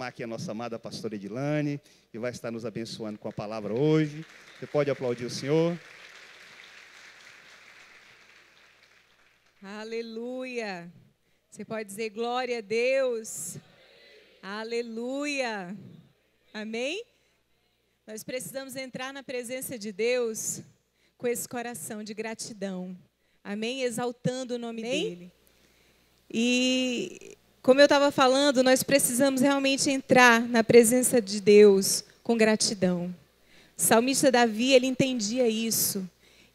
Aqui a nossa amada pastora Edilane, que vai estar nos abençoando com a palavra hoje. Você pode aplaudir o Senhor. Aleluia. Você pode dizer glória a Deus. Aleluia. Amém? Nós precisamos entrar na presença de Deus com esse coração de gratidão. Amém? Exaltando o nome dEle. E como eu estava falando, nós precisamos realmente entrar na presença de Deus com gratidão. O salmista Davi, ele entendia isso.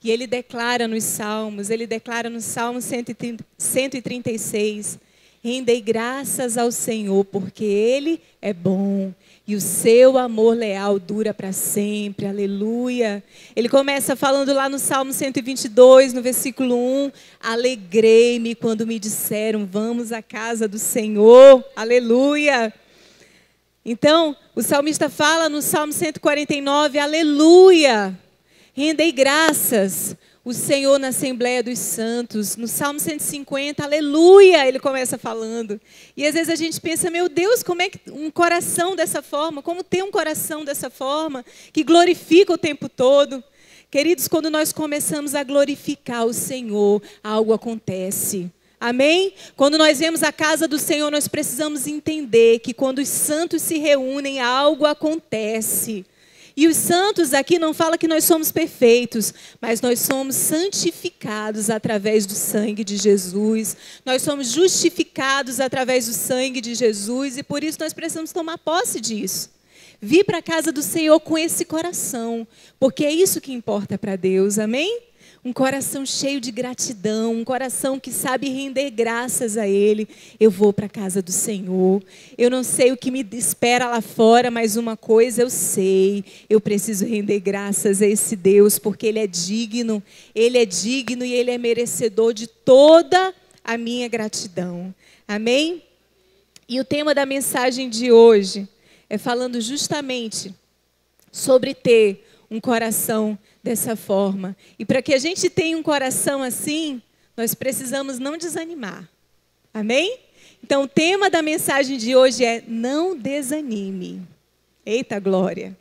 E ele declara nos Salmos, ele declara no Salmo 136, rendei graças ao Senhor, porque Ele é bom e o seu amor leal dura para sempre, aleluia. Ele começa falando lá no Salmo 122, no versículo 1, alegrei-me quando me disseram, vamos à casa do Senhor, aleluia. Então, o salmista fala no Salmo 149, aleluia, rendei graças o Senhor na Assembleia dos Santos. No Salmo 150, aleluia, ele começa falando. E às vezes a gente pensa, meu Deus, como é que um coração dessa forma, como ter um coração dessa forma, que glorifica o tempo todo. Queridos, quando nós começamos a glorificar o Senhor, algo acontece. Amém? Quando nós vemos a casa do Senhor, nós precisamos entender que quando os santos se reúnem, algo acontece. E os santos aqui não fala que nós somos perfeitos, mas nós somos santificados através do sangue de Jesus. Nós somos justificados através do sangue de Jesus e por isso nós precisamos tomar posse disso. Vir para a casa do Senhor com esse coração, porque é isso que importa para Deus, amém? Um coração cheio de gratidão, um coração que sabe render graças a Ele. Eu vou para a casa do Senhor. Eu não sei o que me espera lá fora, mas uma coisa eu sei. Eu preciso render graças a esse Deus, porque Ele é digno e Ele é merecedor de toda a minha gratidão. Amém? E o tema da mensagem de hoje é falando justamente sobre ter um coração dessa forma. E para que a gente tenha um coração assim, nós precisamos não desanimar. Amém? Então, o tema da mensagem de hoje é não desanime. Eita glória.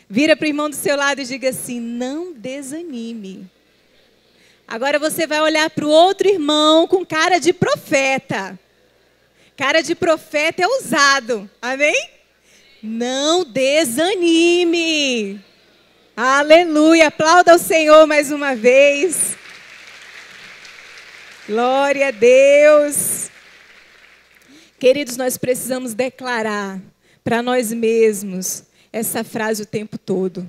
Vira para o irmão do seu lado e diga assim, não desanime. Agora você vai olhar para o outro irmão com cara de profeta. Cara de profeta é ousado. Amém? Não desanime. Aleluia, aplauda o Senhor mais uma vez. Glória a Deus. Queridos, nós precisamos declarar para nós mesmos essa frase o tempo todo.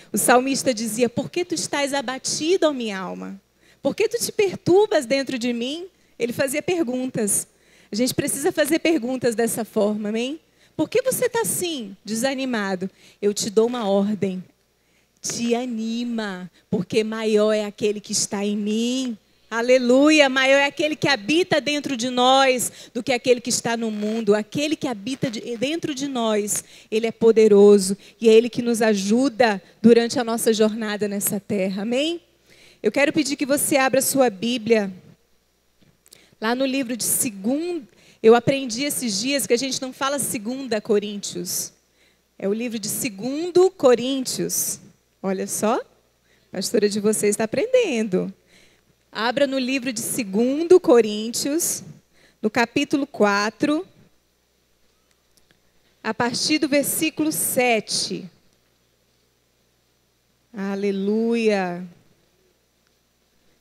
O salmista dizia, por que tu estás abatido, ó minha alma? Por que tu te perturbas dentro de mim? Ele fazia perguntas. A gente precisa fazer perguntas dessa forma, amém? Por que você está assim, desanimado? Eu te dou uma ordem. Te anima, porque maior é aquele que está em mim. Aleluia, maior é aquele que habita dentro de nós do que aquele que está no mundo. Aquele que habita dentro de nós, Ele é poderoso e é Ele que nos ajuda durante a nossa jornada nessa terra. Amém? Eu quero pedir que você abra sua Bíblia lá no livro de 2. Eu aprendi esses dias que a gente não fala 2 Coríntios. É o livro de 2 Coríntios. Olha só, a pastora de vocês está aprendendo. Abra no livro de 2 Coríntios, no capítulo 4, a partir do versículo 7. Aleluia.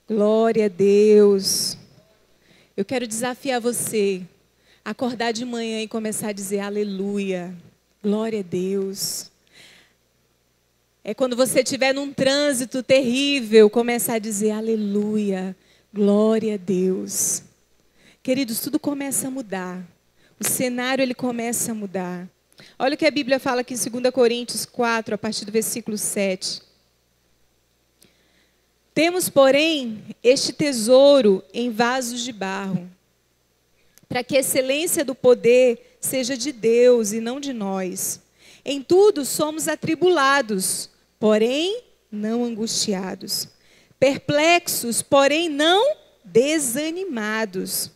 Glória a Deus. Eu quero desafiar você a acordar de manhã e começar a dizer aleluia. Glória a Deus. É quando você estiver num trânsito terrível, começar a dizer aleluia, glória a Deus. Queridos, tudo começa a mudar. O cenário, ele começa a mudar. Olha o que a Bíblia fala aqui em 2 Coríntios 4, a partir do versículo 7. Temos, porém, este tesouro em vasos de barro, para que a excelência do poder seja de Deus e não de nós. Em tudo somos atribulados, porém não angustiados. Perplexos, porém não desanimados.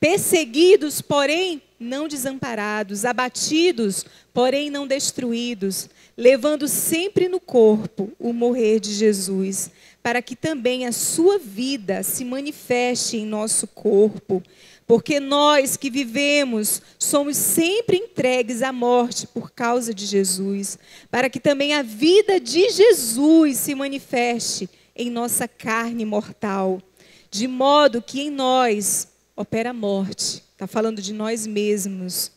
Perseguidos, porém não desamparados, abatidos, porém não destruídos, levando sempre no corpo o morrer de Jesus, para que também a sua vida se manifeste em nosso corpo. Porque nós que vivemos somos sempre entregues à morte por causa de Jesus, para que também a vida de Jesus se manifeste em nossa carne mortal, de modo que em nós opera a morte. Está falando de nós mesmos.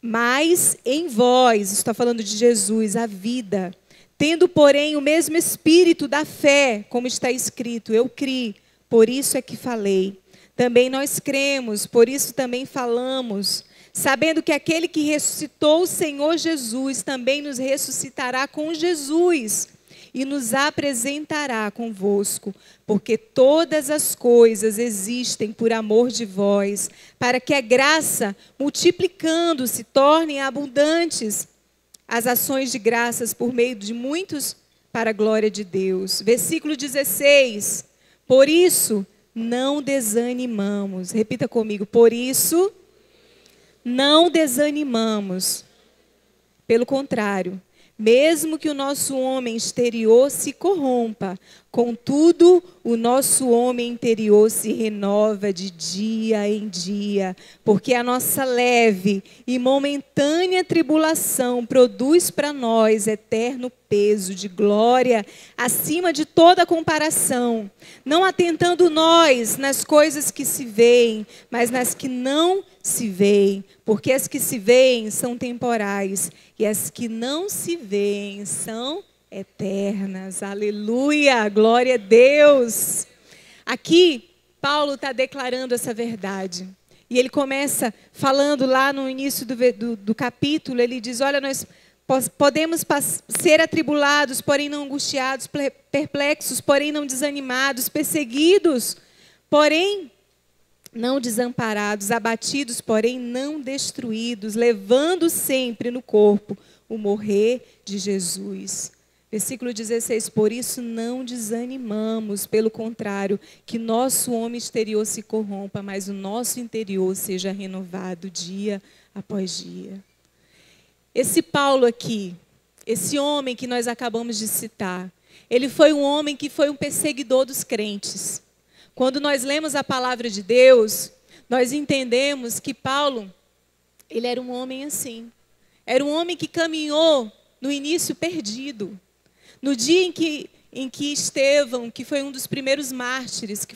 Mas em vós, está falando de Jesus, a vida. Tendo, porém, o mesmo espírito da fé, como está escrito, eu criei, por isso é que falei. Também nós cremos, por isso também falamos, sabendo que aquele que ressuscitou o Senhor Jesus também nos ressuscitará com Jesus e nos apresentará convosco, porque todas as coisas existem por amor de vós, para que a graça, multiplicando-se, tornem abundantes as ações de graças por meio de muitos para a glória de Deus. Versículo 16. Por isso, não desanimamos. Repita comigo. Por isso, não desanimamos. Pelo contrário, mesmo que o nosso homem exterior se corrompa, contudo, o nosso homem interior se renova de dia em dia, porque a nossa leve e momentânea tribulação produz para nós eterno peso de glória acima de toda comparação, não atentando nós nas coisas que se veem, mas nas que não se veem, porque as que se veem são temporais e as que não se veem são eternas. Aleluia, glória a Deus. Aqui, Paulo está declarando essa verdade. E ele começa falando lá no início do capítulo, ele diz, olha, nós podemos ser atribulados, porém não angustiados, perplexos, porém não desanimados, perseguidos, porém não desamparados, abatidos, porém não destruídos, levando sempre no corpo o morrer de Jesus. Versículo 16, por isso não desanimamos, pelo contrário, que nosso homem exterior se corrompa, mas o nosso interior seja renovado dia após dia. Esse Paulo aqui, esse homem que nós acabamos de citar, ele foi um homem que foi um perseguidor dos crentes. Quando nós lemos a palavra de Deus, nós entendemos que Paulo, ele era um homem assim. Era um homem que caminhou no início perdido. No dia em que Estevão, que foi um dos primeiros mártires,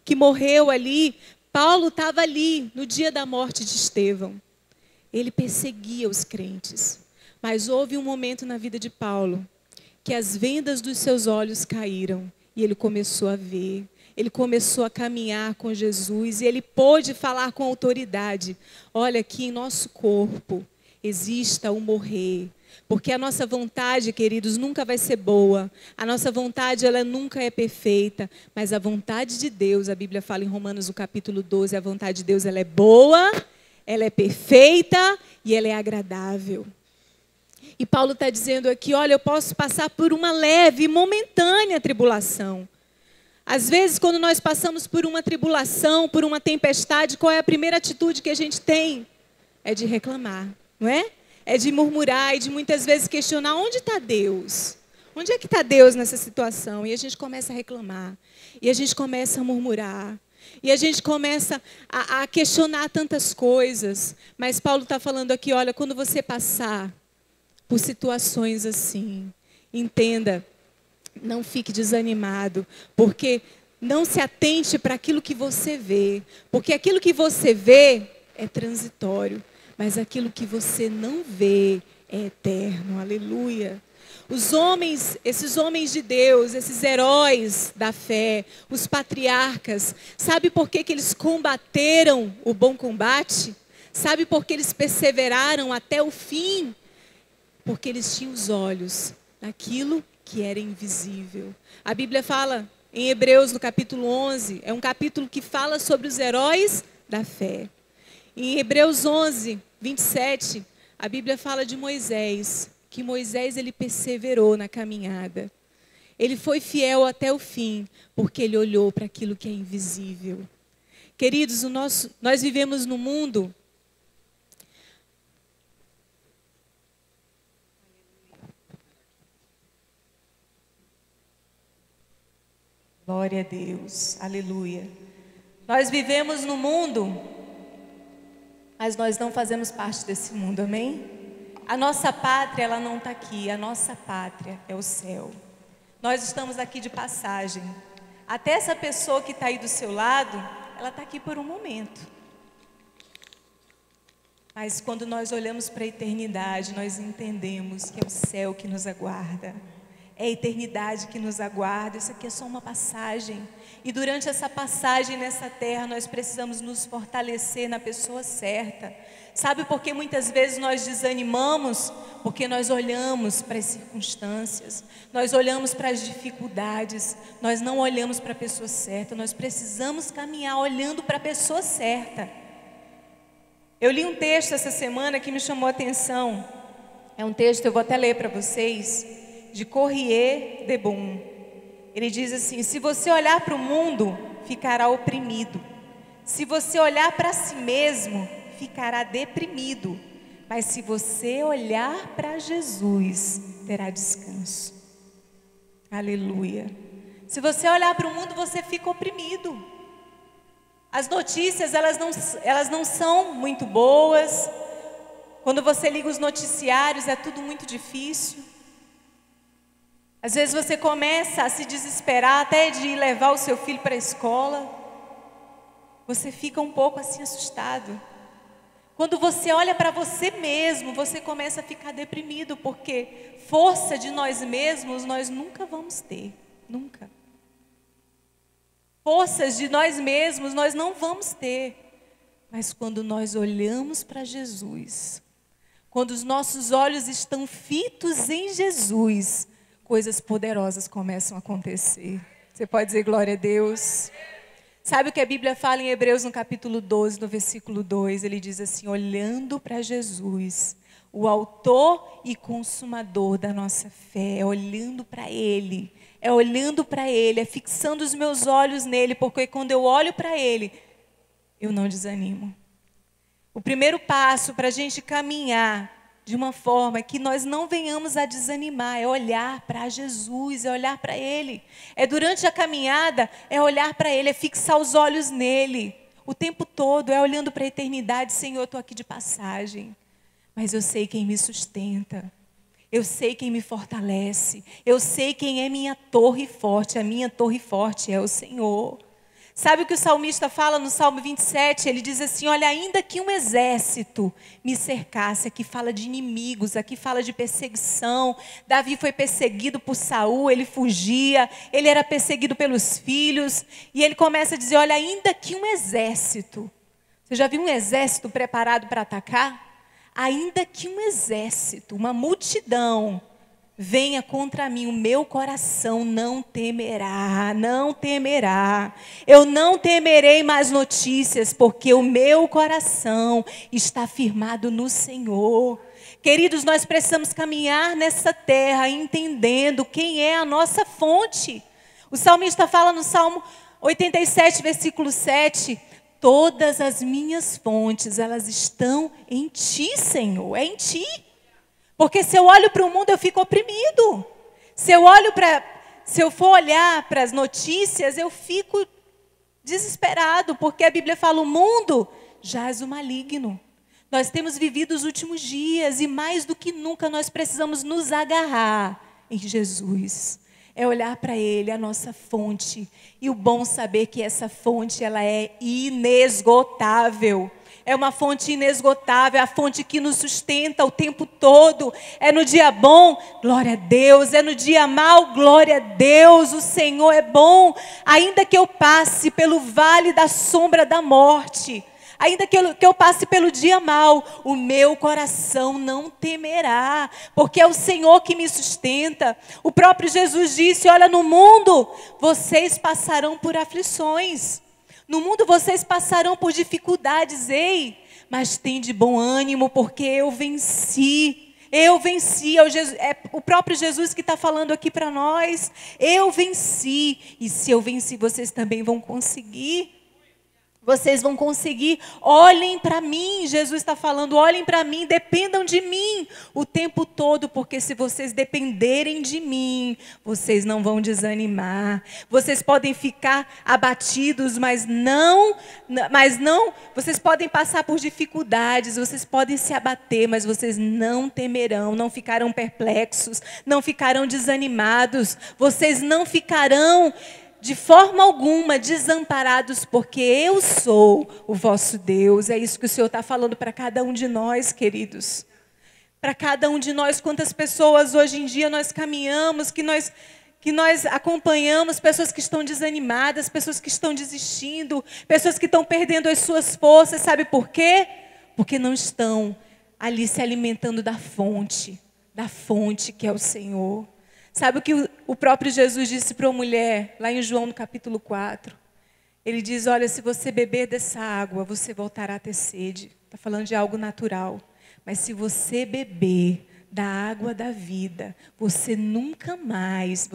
que morreu ali, Paulo estava ali no dia da morte de Estevão. Ele perseguia os crentes. Mas houve um momento na vida de Paulo que as vendas dos seus olhos caíram e ele começou a ver. Ele começou a caminhar com Jesus e ele pôde falar com autoridade. Olha, aqui em nosso corpo exista o morrer. Porque a nossa vontade, queridos, nunca vai ser boa. A nossa vontade, ela nunca é perfeita. Mas a vontade de Deus, a Bíblia fala em Romanos, no capítulo 12, a vontade de Deus, ela é boa, ela é perfeita e ela é agradável. E Paulo está dizendo aqui, olha, eu posso passar por uma leve e momentânea tribulação. Às vezes, quando nós passamos por uma tribulação, por uma tempestade, qual é a primeira atitude que a gente tem? É de reclamar, não é? É de murmurar e de muitas vezes questionar, onde está Deus? Onde é que está Deus nessa situação? E a gente começa a reclamar, e a gente começa a murmurar, e a gente começa a questionar tantas coisas. Mas Paulo está falando aqui, olha, quando você passar por situações assim, entenda, não fique desanimado, porque não se atente para aquilo que você vê, porque aquilo que você vê é transitório, mas aquilo que você não vê é eterno. Aleluia. Esses homens de Deus, esses heróis da fé, os patriarcas, sabe por que eles combateram o bom combate? Sabe por que eles perseveraram até o fim? Porque eles tinham os olhos naquilo que era invisível. A Bíblia fala em Hebreus, no capítulo 11, é um capítulo que fala sobre os heróis da fé. Em Hebreus 11, 27, a Bíblia fala de Moisés, que Moisés ele perseverou na caminhada. Ele foi fiel até o fim, porque ele olhou para aquilo que é invisível. Queridos, nós vivemos num mundo glória a Deus, aleluia. Nós vivemos no mundo, mas nós não fazemos parte desse mundo, amém? A nossa pátria, ela não está aqui, a nossa pátria é o céu. Nós estamos aqui de passagem. Até essa pessoa que está aí do seu lado, ela está aqui por um momento. Mas quando nós olhamos para a eternidade, nós entendemos que é o céu que nos aguarda. É a eternidade que nos aguarda. Isso aqui é só uma passagem. E durante essa passagem nessa terra, nós precisamos nos fortalecer na pessoa certa. Sabe por que muitas vezes nós desanimamos? Porque nós olhamos para as circunstâncias, nós olhamos para as dificuldades, nós não olhamos para a pessoa certa. Nós precisamos caminhar olhando para a pessoa certa. Eu li um texto essa semana que me chamou a atenção. É um texto, eu vou até ler para vocês, de Corrier de Bon. Ele diz assim: se você olhar para o mundo, ficará oprimido. Se você olhar para si mesmo, ficará deprimido. Mas se você olhar para Jesus, terá descanso. Aleluia. Se você olhar para o mundo, você fica oprimido. As notícias, elas não são muito boas. Quando você liga os noticiários, é tudo muito difícil. Às vezes você começa a se desesperar até de ir levar o seu filho para a escola. Você fica um pouco assim assustado. Quando você olha para você mesmo, você começa a ficar deprimido, porque força de nós mesmos nós nunca vamos ter, nunca. Forças de nós mesmos nós não vamos ter. Mas quando nós olhamos para Jesus, quando os nossos olhos estão fitos em Jesus, coisas poderosas começam a acontecer. Você pode dizer glória a Deus? Sabe o que a Bíblia fala em Hebreus no capítulo 12, no versículo 2? Ele diz assim: olhando para Jesus, o autor e consumador da nossa fé, é olhando para Ele, é fixando os meus olhos nele, porque quando eu olho para Ele, eu não desanimo. O primeiro passo para a gente caminhar de uma forma que nós não venhamos a desanimar é olhar para Jesus, é olhar para Ele. É durante a caminhada, é olhar para Ele, é fixar os olhos nele. O tempo todo é olhando para a eternidade. Senhor, eu estou aqui de passagem, mas eu sei quem me sustenta. Eu sei quem me fortalece. Eu sei quem é minha torre forte. A minha torre forte é o Senhor. Sabe o que o salmista fala no Salmo 27? Ele diz assim: olha, ainda que um exército me cercasse. Aqui fala de inimigos, aqui fala de perseguição. Davi foi perseguido por Saul, ele fugia, ele era perseguido pelos filhos. E ele começa a dizer: olha, ainda que um exército. Você já viu um exército preparado para atacar? Ainda que um exército, uma multidão venha contra mim, o meu coração não temerá, não temerá. Eu não temerei mais notícias, porque o meu coração está firmado no Senhor. Queridos, nós precisamos caminhar nessa terra entendendo quem é a nossa fonte. O salmista fala no Salmo 87, versículo 7: todas as minhas fontes, elas estão em Ti, Senhor, é em Ti. Porque se eu olho para o mundo, eu fico oprimido. Se eu for olhar para as notícias, eu fico desesperado, porque a Bíblia fala: o mundo jaz o maligno. Nós temos vivido os últimos dias e mais do que nunca nós precisamos nos agarrar em Jesus. É olhar para Ele, a nossa fonte. E o bom saber que essa fonte, ela é inesgotável. É uma fonte inesgotável, é a fonte que nos sustenta o tempo todo. É no dia bom, glória a Deus. É no dia mau, glória a Deus. O Senhor é bom. Ainda que eu passe pelo vale da sombra da morte, ainda que eu passe pelo dia mau, o meu coração não temerá, porque é o Senhor que me sustenta. O próprio Jesus disse: olha, no mundo vocês passarão por aflições. No mundo vocês passarão por dificuldades, ei, mas tem de bom ânimo, porque eu venci. Eu venci, é o próprio Jesus que está falando aqui para nós. Eu venci, e se eu venci, vocês também vão conseguir. Vocês vão conseguir. Olhem para mim, Jesus está falando, olhem para mim, dependam de mim o tempo todo, porque se vocês dependerem de mim, vocês não vão desanimar. Vocês podem ficar abatidos, mas não, vocês podem passar por dificuldades, vocês podem se abater, mas vocês não temerão, não ficarão perplexos, não ficarão desanimados, vocês não ficarão de forma alguma desamparados, porque eu sou o vosso Deus. É isso que o Senhor está falando para cada um de nós, queridos. Para cada um de nós, quantas pessoas hoje em dia nós caminhamos, que nós acompanhamos, pessoas que estão desanimadas, pessoas que estão desistindo, pessoas que estão perdendo as suas forças. Sabe por quê? Porque não estão ali se alimentando da fonte que é o Senhor. Sabe o que o próprio Jesus disse para uma mulher, lá em João no capítulo 4? Ele diz, olha, se você beber dessa água, você voltará a ter sede. Está falando de algo natural. Mas se você beber da água da vida, você nunca mais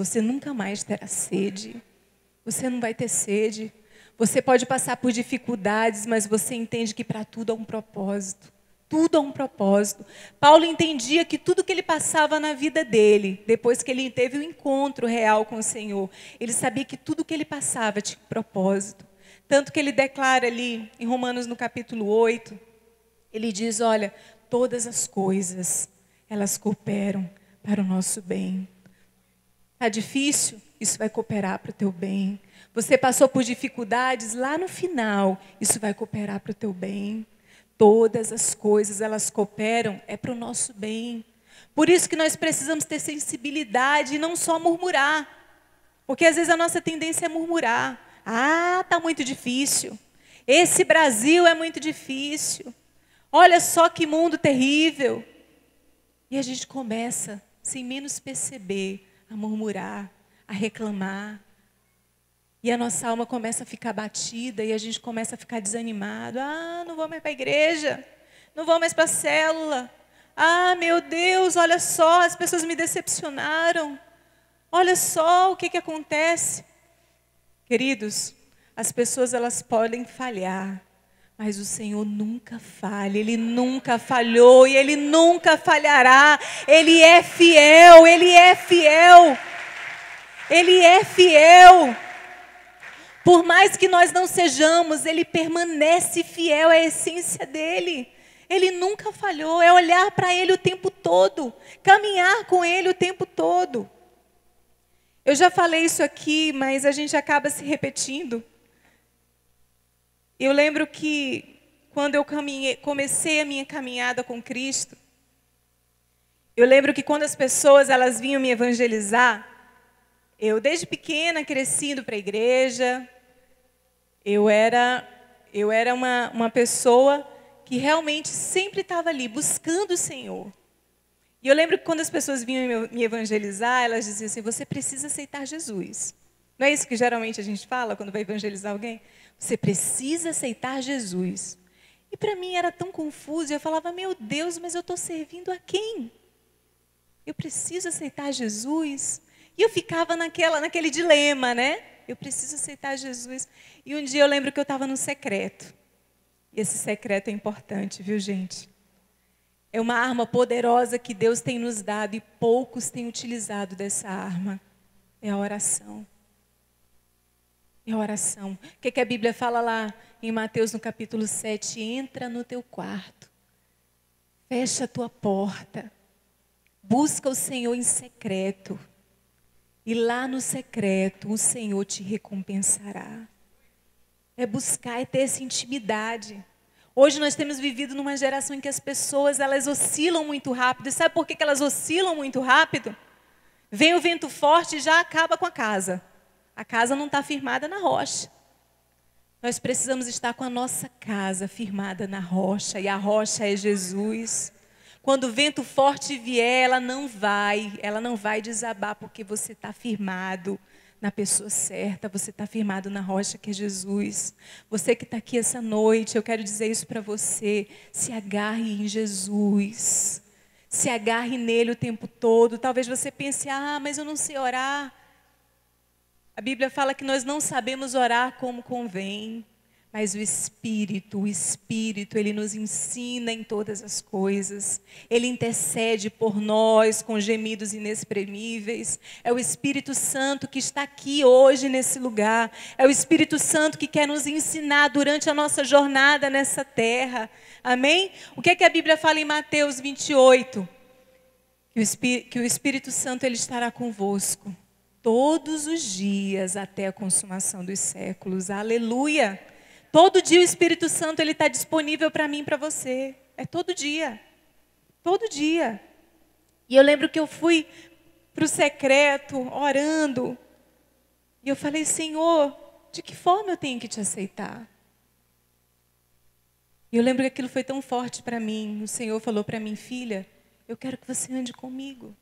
terá sede. Você não vai ter sede. Você pode passar por dificuldades, mas você entende que para tudo há um propósito. Tudo há um propósito. Paulo entendia que tudo que ele passava na vida dele, depois que ele teve um encontro real com o Senhor, ele sabia que tudo que ele passava tinha um propósito. Tanto que ele declara ali, em Romanos no capítulo 8, ele diz, olha, todas as coisas, elas cooperam para o nosso bem. Está difícil? Isso vai cooperar para o teu bem. Você passou por dificuldades? Lá no final, isso vai cooperar para o teu bem. Todas as coisas, elas cooperam, é para o nosso bem. Por isso que nós precisamos ter sensibilidade e não só murmurar. Porque às vezes a nossa tendência é murmurar. Ah, está muito difícil. Esse Brasil é muito difícil. Olha só que mundo terrível. E a gente começa, sem menos perceber, a murmurar, a reclamar. E a nossa alma começa a ficar batida e a gente começa a ficar desanimado. Ah, não vou mais para a igreja. Não vou mais para a célula. Ah, meu Deus, olha só, as pessoas me decepcionaram. Olha só o que acontece. Queridos, as pessoas elas podem falhar, mas o Senhor nunca falha. Ele nunca falhou e Ele nunca falhará. Ele é fiel, Ele é fiel. Ele é fiel. Por mais que nós não sejamos, Ele permanece fiel à essência dEle. Ele nunca falhou, é olhar para Ele o tempo todo, caminhar com Ele o tempo todo. Eu já falei isso aqui, mas a gente acaba se repetindo. Eu lembro que quando eu comecei a minha caminhada com Cristo, eu lembro que quando as pessoas elas vinham me evangelizar, eu desde pequena cresci indo para a igreja, eu era uma pessoa que realmente sempre estava ali buscando o Senhor. E eu lembro que quando as pessoas vinham me evangelizar, elas diziam assim, você precisa aceitar Jesus. Não é isso que geralmente a gente fala quando vai evangelizar alguém? Você precisa aceitar Jesus. E para mim era tão confuso, eu falava, meu Deus, mas eu estou servindo a quem? Eu preciso aceitar Jesus? E eu ficava naquele dilema, né? Eu preciso aceitar Jesus. E um dia eu lembro que eu estava no secreto. E esse secreto é importante, viu, gente? É uma arma poderosa que Deus tem nos dado e poucos têm utilizado dessa arma. É a oração. É a oração. O que a Bíblia fala lá em Mateus, no capítulo 7? Entra no teu quarto. Fecha a tua porta. Busca o Senhor em secreto. E lá no secreto, o Senhor te recompensará. É buscar, é ter essa intimidade. Hoje nós temos vivido numa geração em que as pessoas, elas oscilam muito rápido. E sabe por que elas oscilam muito rápido? Vem o vento forte e já acaba com a casa. A casa não está firmada na rocha. Nós precisamos estar com a nossa casa firmada na rocha. E a rocha é Jesus. Quando o vento forte vier, ela não vai desabar, porque você está firmado na pessoa certa, você está firmado na rocha que é Jesus. Você que está aqui essa noite, eu quero dizer isso para você, se agarre em Jesus, se agarre nele o tempo todo. Talvez você pense, mas eu não sei orar. A Bíblia fala que nós não sabemos orar como convém, Mas o Espírito, Ele nos ensina em todas as coisas. Ele intercede por nós com gemidos inexprimíveis. É o Espírito Santo que está aqui hoje nesse lugar. É o Espírito Santo que quer nos ensinar durante a nossa jornada nessa terra. Amém? O que é que a Bíblia fala em Mateus 28? Que o Espírito Santo ele estará convosco todos os dias até a consumação dos séculos. Aleluia! Todo dia o Espírito Santo ele está disponível para mim e para você. É todo dia. Todo dia. E eu lembro que eu fui para o secreto, orando. E eu falei, Senhor, de que forma eu tenho que te aceitar? E eu lembro que aquilo foi tão forte para mim. O Senhor falou para mim, filha, eu quero que você ande comigo.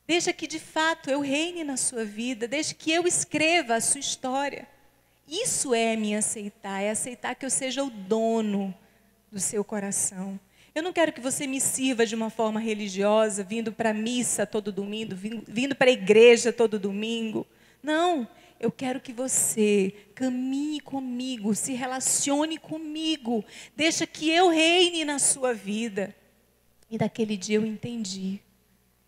Deixa que de fato eu reine na sua vida. Deixa que eu escreva a sua história. Isso é me aceitar, é aceitar que eu seja o dono do seu coração. Eu não quero que você me sirva de uma forma religiosa, vindo para a missa todo domingo, vindo para a igreja todo domingo. Não, eu quero que você caminhe comigo, se relacione comigo. Deixa que eu reine na sua vida. E daquele dia eu entendi.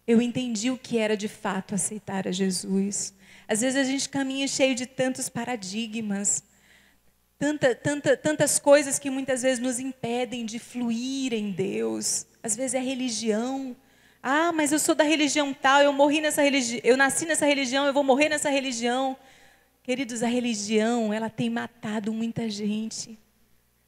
Eu entendi o que era de fato aceitar a Jesus. Às vezes a gente caminha cheio de tantos paradigmas, tantas coisas que muitas vezes nos impedem de fluir em Deus. Às vezes é religião. Ah, mas eu sou da religião tal, eu nasci nessa religião, eu vou morrer nessa religião. Queridos, a religião, ela tem matado muita gente.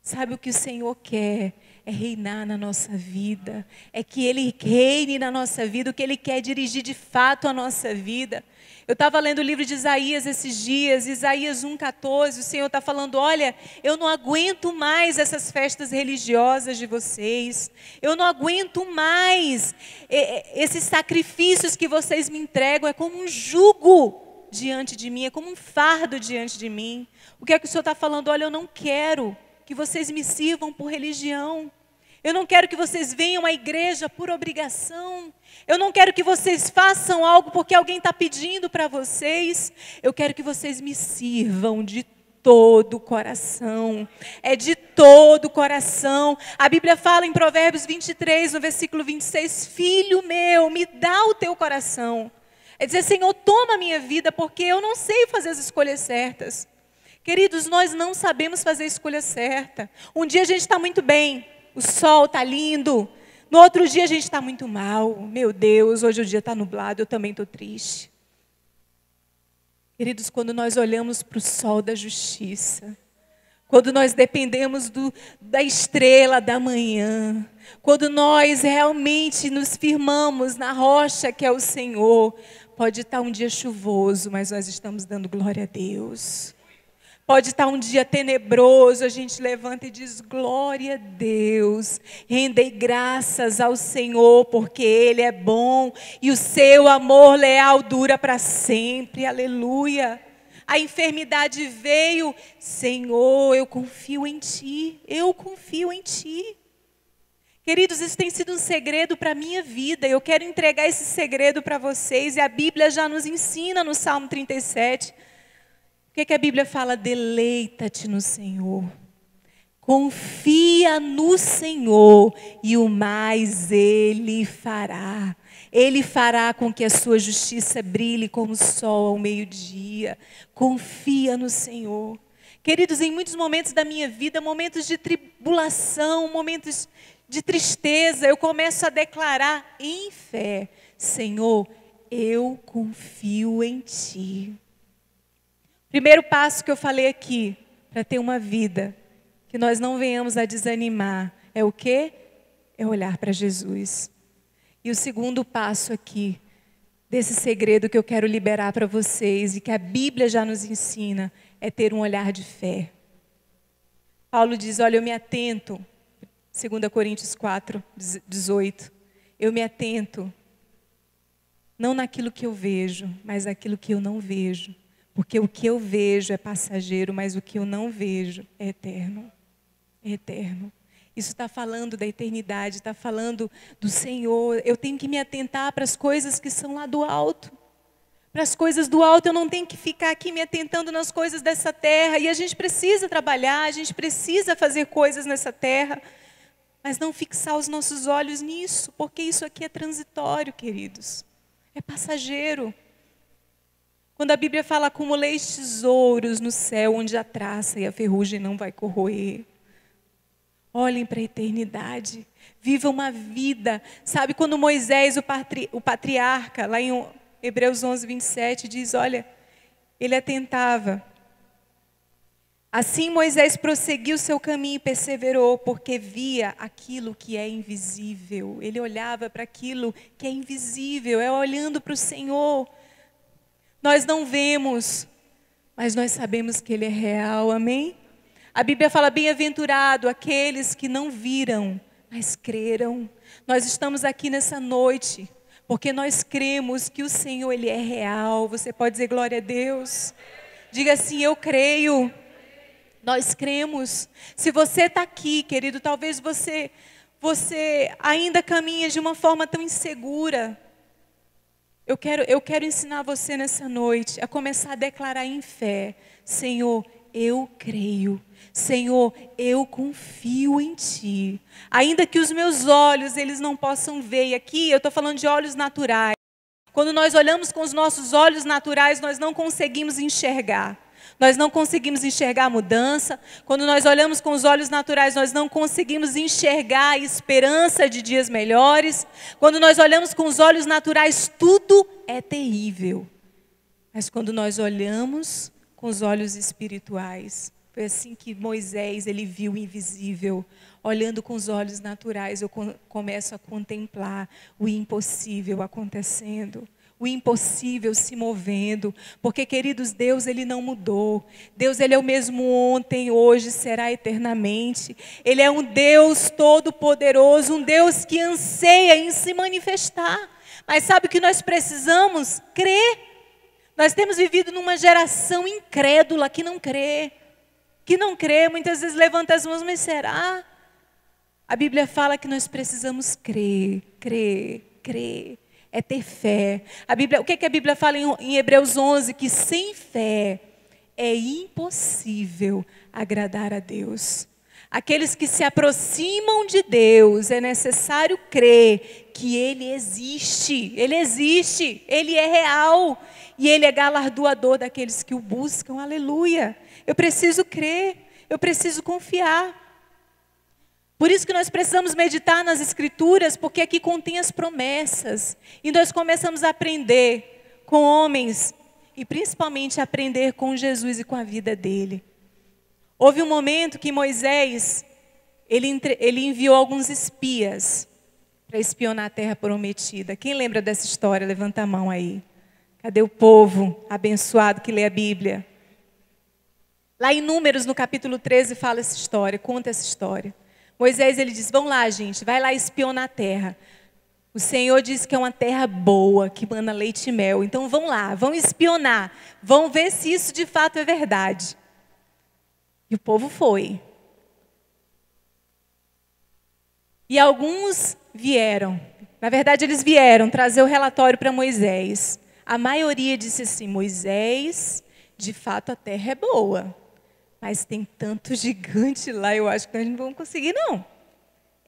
Sabe o que o Senhor quer? É reinar na nossa vida. É que Ele reine na nossa vida. O que Ele quer é dirigir de fato a nossa vida. Eu estava lendo o livro de Isaías esses dias. Isaías 1,14. O Senhor está falando, olha, eu não aguento mais essas festas religiosas de vocês. Eu não aguento mais esses sacrifícios que vocês me entregam. É como um jugo diante de mim. É como um fardo diante de mim. O que é que o Senhor está falando? Olha, eu não quero que vocês me sirvam por religião. Eu não quero que vocês venham à igreja por obrigação. Eu não quero que vocês façam algo porque alguém está pedindo para vocês. Eu quero que vocês me sirvam de todo o coração. É de todo o coração. A Bíblia fala em Provérbios 23, no versículo 26, filho meu, me dá o teu coração. É dizer, Senhor, toma a minha vida porque eu não sei fazer as escolhas certas. Queridos, nós não sabemos fazer a escolha certa. Um dia a gente está muito bem, o sol está lindo. No outro dia a gente está muito mal. Meu Deus, hoje o dia está nublado, eu também estou triste. Queridos, quando nós olhamos para o sol da justiça, quando nós dependemos da estrela da manhã, quando nós realmente nos firmamos na rocha que é o Senhor, pode estar um dia chuvoso, mas nós estamos dando glória a Deus. Pode estar um dia tenebroso, a gente levanta e diz, glória a Deus, rendei graças ao Senhor, porque Ele é bom, e o seu amor leal dura para sempre, aleluia. A enfermidade veio, Senhor, eu confio em Ti, eu confio em Ti. Queridos, isso tem sido um segredo para a minha vida, eu quero entregar esse segredo para vocês, e a Bíblia já nos ensina no Salmo 37, o que a Bíblia fala? Deleita-te no Senhor. Confia no Senhor e o mais Ele fará. Ele fará com que a sua justiça brilhe como o sol ao meio-dia. Confia no Senhor. Queridos, em muitos momentos da minha vida, momentos de tribulação, momentos de tristeza, eu começo a declarar em fé, Senhor, eu confio em Ti. Primeiro passo que eu falei aqui, para ter uma vida, que nós não venhamos a desanimar, é o quê? É olhar para Jesus. E o segundo passo aqui, desse segredo que eu quero liberar para vocês, e que a Bíblia já nos ensina, é ter um olhar de fé. Paulo diz, olha, eu me atento, 2 Coríntios 4, 18, eu me atento, não naquilo que eu vejo, mas naquilo que eu não vejo. Porque o que eu vejo é passageiro, mas o que eu não vejo é eterno. É eterno. Isso está falando da eternidade, está falando do Senhor. Eu tenho que me atentar para as coisas que são lá do alto. Para as coisas do alto, eu não tenho que ficar aqui me atentando nas coisas dessa terra. E a gente precisa trabalhar, a gente precisa fazer coisas nessa terra. Mas não fixar os nossos olhos nisso, porque isso aqui é transitório, queridos. É passageiro. Quando a Bíblia fala, acumuleis tesouros no céu, onde a traça e a ferrugem não vai corroer. Olhem para a eternidade. Vivam uma vida. Sabe, quando Moisés, o patriarca, lá em Hebreus 11, 27, diz, olha, ele atentava. Assim Moisés prosseguiu seu caminho e perseverou, porque via aquilo que é invisível. Ele olhava para aquilo que é invisível, é olhando para o Senhor. Nós não vemos, mas nós sabemos que Ele é real, amém? A Bíblia fala, bem-aventurado aqueles que não viram, mas creram. Nós estamos aqui nessa noite, porque nós cremos que o Senhor, Ele é real. Você pode dizer glória a Deus? Diga assim, eu creio. Nós cremos. Se você está aqui, querido, talvez você ainda caminha de uma forma tão insegura. Eu quero ensinar você nessa noite a começar a declarar em fé, Senhor, eu creio. Senhor, eu confio em Ti. Ainda que os meus olhos, eles não possam ver. E aqui eu estou falando de olhos naturais. Quando nós olhamos com os nossos olhos naturais, nós não conseguimos enxergar. Nós não conseguimos enxergar a mudança. Quando nós olhamos com os olhos naturais, nós não conseguimos enxergar a esperança de dias melhores. Quando nós olhamos com os olhos naturais, tudo é terrível. Mas quando nós olhamos com os olhos espirituais, foi assim que Moisés, ele viu o invisível. Olhando com os olhos naturais, eu começo a contemplar o impossível acontecendo. O impossível se movendo. Porque, queridos, Deus, Ele não mudou. Deus, Ele é o mesmo ontem, hoje, será eternamente. Ele é um Deus todo-poderoso, um Deus que anseia em se manifestar. Mas sabe o que nós precisamos? Crer. Nós temos vivido numa geração incrédula que não crê. Que não crê, muitas vezes levanta as mãos, mas será? A Bíblia fala que nós precisamos crer, crer, crer. É ter fé. O que a Bíblia fala em Hebreus 11? Que sem fé é impossível agradar a Deus. Aqueles que se aproximam de Deus, é necessário crer que Ele existe. Ele existe, Ele é real. E Ele é galardoador daqueles que o buscam. Aleluia. Eu preciso crer, eu preciso confiar. Por isso que nós precisamos meditar nas Escrituras, porque aqui contém as promessas. E nós começamos a aprender com homens, e principalmente a aprender com Jesus e com a vida dele. Houve um momento que Moisés, ele enviou alguns espias para espionar a terra prometida. Quem lembra dessa história? Levanta a mão aí. Cadê o povo abençoado que lê a Bíblia? Lá em Números, no capítulo 13, fala essa história, conta essa história. Moisés, ele diz, vão lá, gente, vai lá espionar a terra. O Senhor diz que é uma terra boa, que mana leite e mel. Então vão lá, vão espionar, vão ver se isso de fato é verdade. E o povo foi. E alguns vieram. Na verdade, eles vieram trazer o relatório para Moisés. A maioria disse assim, Moisés, de fato a terra é boa. Mas tem tanto gigante lá, eu acho que nós não vamos conseguir, não.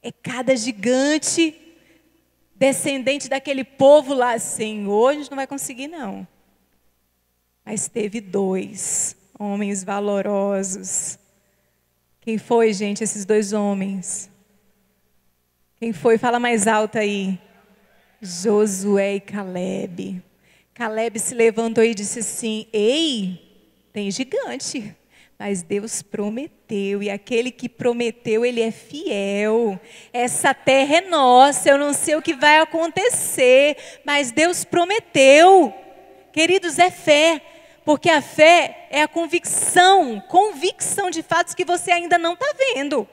É cada gigante descendente daquele povo lá. Senhor, a gente não vai conseguir, não. Mas teve 2 homens valorosos. Quem foi, gente, esses 2 homens? Quem foi? Fala mais alto aí. Josué e Caleb. Caleb se levantou e disse assim, ei, tem gigante. Mas Deus prometeu, e aquele que prometeu, Ele é fiel. Essa terra é nossa, eu não sei o que vai acontecer, mas Deus prometeu. Queridos, é fé, porque a fé é a convicção de fatos que você ainda não está vendo.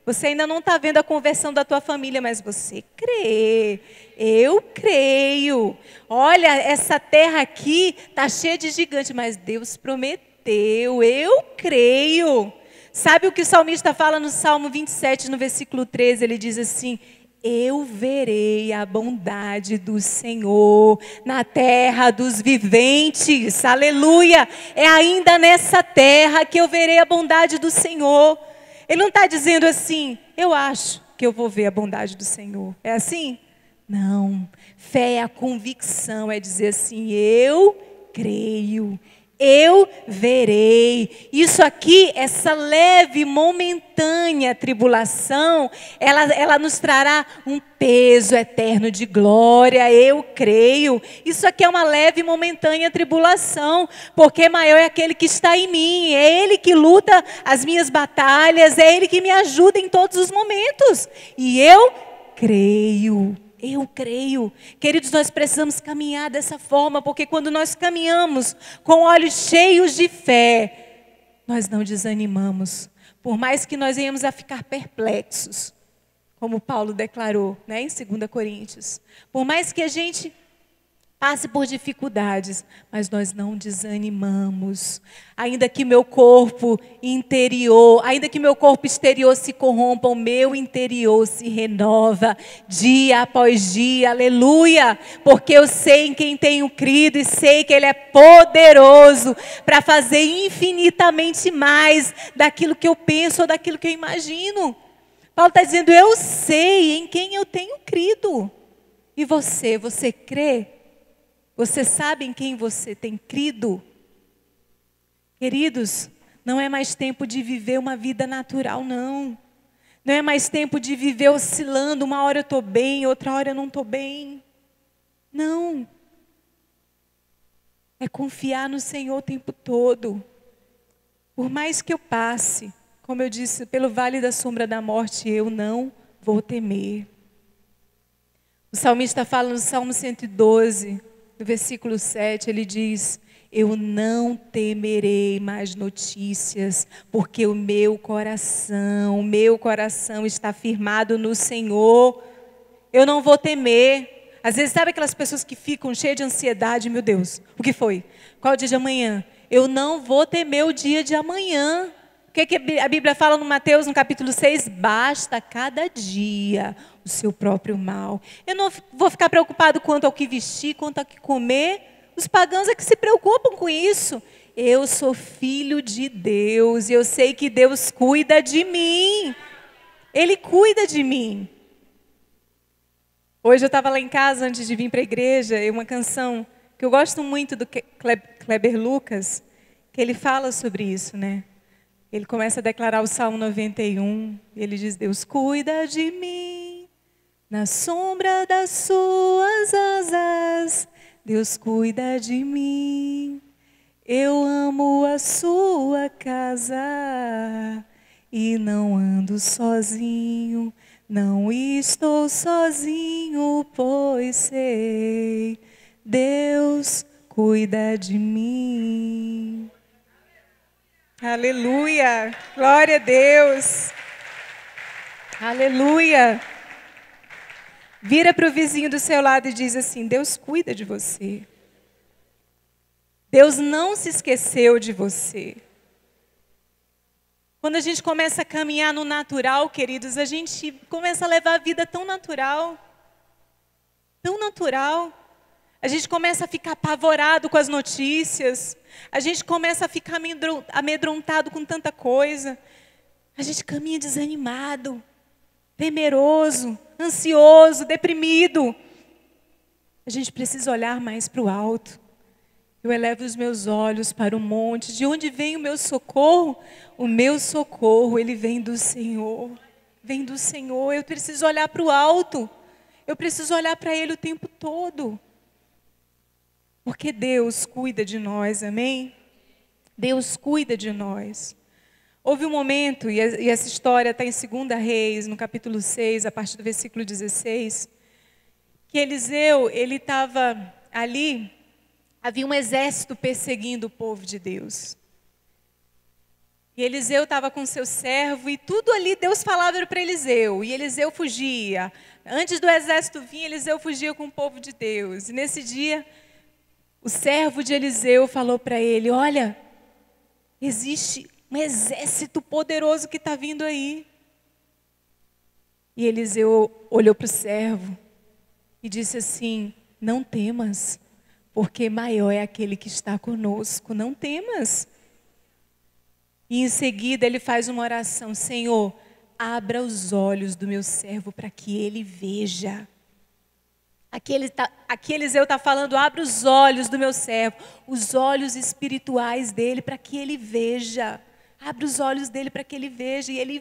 Você ainda não está vendo a conversão da tua família, mas você crê. Eu creio. Olha, essa terra aqui está cheia de gigantes, mas Deus prometeu. Eu creio. Sabe o que o salmista fala no Salmo 27, no versículo 13? Ele diz assim, eu verei a bondade do Senhor na terra dos viventes. Aleluia! É ainda nessa terra que eu verei a bondade do Senhor. Ele não está dizendo assim, eu acho que eu vou ver a bondade do Senhor. É assim? Não. Fé é a convicção, é dizer assim, eu creio. Eu verei. Isso aqui, essa leve, momentânea tribulação, ela nos trará um peso eterno de glória. Eu creio. Isso aqui é uma leve, momentânea tribulação, porque maior é aquele que está em mim. É Ele que luta as minhas batalhas, é Ele que me ajuda em todos os momentos. E eu creio. Eu creio. Queridos, nós precisamos caminhar dessa forma, porque quando nós caminhamos com olhos cheios de fé, nós não desanimamos. Por mais que nós venhamos a ficar perplexos, como Paulo declarou, né, em 2 Coríntios. Por mais que a gente passe por dificuldades, mas nós não desanimamos. Ainda que meu corpo interior, ainda que meu corpo exterior se corrompa, o meu interior se renova dia após dia, aleluia, porque eu sei em quem tenho crido e sei que Ele é poderoso para fazer infinitamente mais daquilo que eu penso ou daquilo que eu imagino. Paulo está dizendo, eu sei em quem eu tenho crido. E você crê? Você sabe em quem você tem crido? Queridos, não é mais tempo de viver uma vida natural, não. Não é mais tempo de viver oscilando, uma hora eu estou bem, outra hora eu não estou bem. Não. É confiar no Senhor o tempo todo. Por mais que eu passe, como eu disse, pelo vale da sombra da morte, eu não vou temer. O salmista fala no Salmo 112, no versículo 7, ele diz, eu não temerei mais notícias, porque o meu coração está firmado no Senhor. Eu não vou temer. Às vezes, sabe aquelas pessoas que ficam cheias de ansiedade, meu Deus, o que foi? Qual é o dia de amanhã? Eu não vou temer o dia de amanhã. O que a Bíblia fala no Mateus, no capítulo 6? Basta cada dia o seu próprio mal. Eu não vou ficar preocupado quanto ao que vestir, quanto ao que comer. Os pagãos é que se preocupam com isso. Eu sou filho de Deus e eu sei que Deus cuida de mim. Ele cuida de mim. Hoje eu estava lá em casa antes de vir para a igreja e uma canção que eu gosto muito do Kleber Lucas, que ele fala sobre isso, né? Ele começa a declarar o Salmo 91, ele diz, Deus cuida de mim, na sombra das suas asas, Deus cuida de mim, eu amo a sua casa e não ando sozinho, não estou sozinho, pois sei, Deus cuida de mim. Aleluia, glória a Deus, aleluia. Vira para o vizinho do seu lado e diz assim, Deus cuida de você. Deus não se esqueceu de você. Quando a gente começa a caminhar no natural, queridos, a gente começa a levar a vida tão natural. Tão natural. A gente começa a ficar apavorado com as notícias. A gente começa a ficar amedrontado com tanta coisa. A gente caminha desanimado, temeroso, ansioso, deprimido. A gente precisa olhar mais para o alto. Eu elevo os meus olhos para o monte. De onde vem o meu socorro? O meu socorro, ele vem do Senhor. Vem do Senhor. Eu preciso olhar para o alto. Eu preciso olhar para Ele o tempo todo. Porque Deus cuida de nós, amém? Deus cuida de nós. Houve um momento, e essa história está em 2 Reis, no capítulo 6, a partir do versículo 16, que Eliseu, ele estava ali, havia um exército perseguindo o povo de Deus. E Eliseu estava com seu servo, e tudo ali Deus falava para Eliseu, e Eliseu fugia. Antes do exército vir, Eliseu fugia com o povo de Deus. E nesse dia, o servo de Eliseu falou para ele, olha, existe um exército poderoso que está vindo aí. E Eliseu olhou para o servo e disse assim: não temas, porque maior é aquele que está conosco, não temas. E em seguida ele faz uma oração: Senhor, abra os olhos do meu servo para que ele veja. Aqui Eliseu está falando: abra os olhos do meu servo, os olhos espirituais dele para que ele veja. Abre os olhos dele para que ele veja. E ele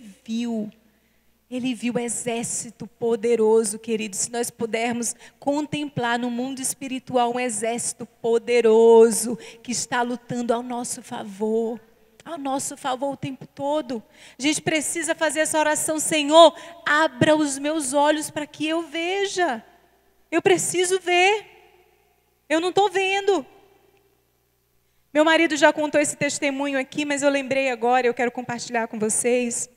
viu o exército poderoso, queridos. Se nós pudermos contemplar no mundo espiritual um exército poderoso que está lutando ao nosso favor o tempo todo. A gente precisa fazer essa oração: Senhor, abra os meus olhos para que eu veja. Eu preciso ver. Eu não estou vendo. Meu marido já contou esse testemunho aqui, mas eu lembrei agora, eu quero compartilhar com vocês.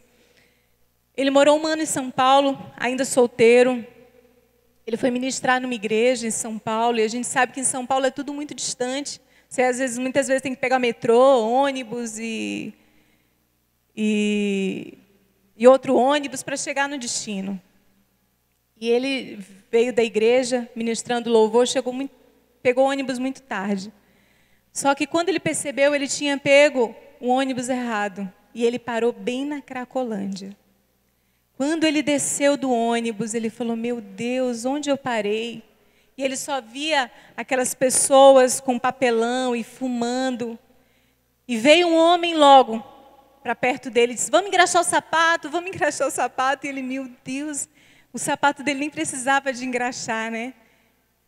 Ele morou 1 ano em São Paulo, ainda solteiro. Ele foi ministrar numa igreja em São Paulo, e a gente sabe que em São Paulo é tudo muito distante. Você, muitas vezes, tem que pegar metrô, ônibus e outro ônibus para chegar no destino. E ele veio da igreja, ministrando louvor, pegou o ônibus muito tarde. Só que quando ele percebeu, ele tinha pego o ônibus errado. E ele parou bem na Cracolândia. Quando ele desceu do ônibus, ele falou: meu Deus, onde eu parei? E ele só via aquelas pessoas com papelão e fumando. E veio um homem logo para perto dele e disse: vamos engraxar o sapato, vamos engraxar o sapato. E ele: meu Deus, o sapato dele nem precisava de engraxar, né?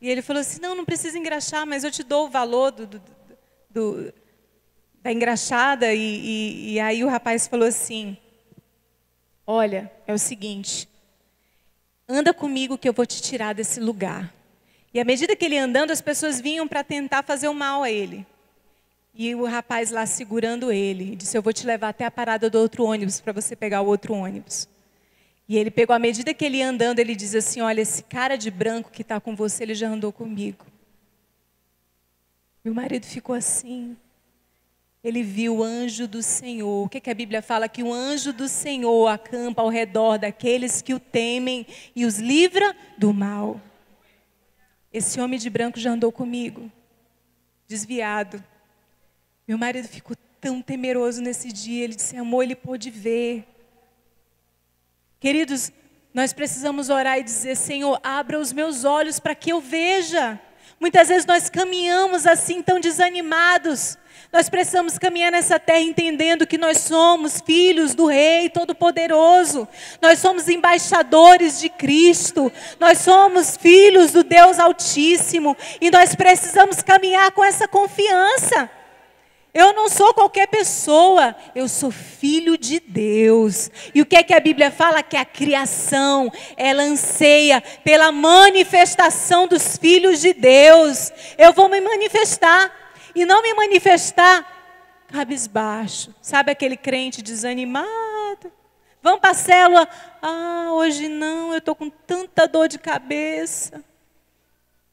E ele falou assim: não precisa engraxar, mas eu te dou o valor da engraxada. E aí o rapaz falou assim: olha, é o seguinte, anda comigo que eu vou te tirar desse lugar. E à medida que ele ia andando, as pessoas vinham para tentar fazer o mal a ele. E o rapaz lá segurando ele, disse: eu vou te levar até a parada do outro ônibus para você pegar o outro ônibus. E ele pegou, à medida que ele ia andando, ele diz assim: olha, esse cara de branco que está com você, ele já andou comigo. Meu marido ficou assim. Ele viu o anjo do Senhor. O que a Bíblia fala? Que o anjo do Senhor acampa ao redor daqueles que o temem e os livra do mal. Esse homem de branco já andou comigo, desviado. Meu marido ficou tão temeroso nesse dia. Ele disse: amor, ele pôde ver. Queridos, nós precisamos orar e dizer: Senhor, abra os meus olhos para que eu veja. Muitas vezes nós caminhamos assim tão desanimados. Nós precisamos caminhar nessa terra entendendo que nós somos filhos do Rei Todo-Poderoso. Nós somos embaixadores de Cristo. Nós somos filhos do Deus Altíssimo. E nós precisamos caminhar com essa confiança. Eu não sou qualquer pessoa, eu sou filho de Deus. E o que é que a Bíblia fala? Que a criação, ela anseia pela manifestação dos filhos de Deus. Eu vou me manifestar, e não me manifestar cabisbaixo. Sabe aquele crente desanimado? Vamos para a célula? Hoje não, eu estou com tanta dor de cabeça.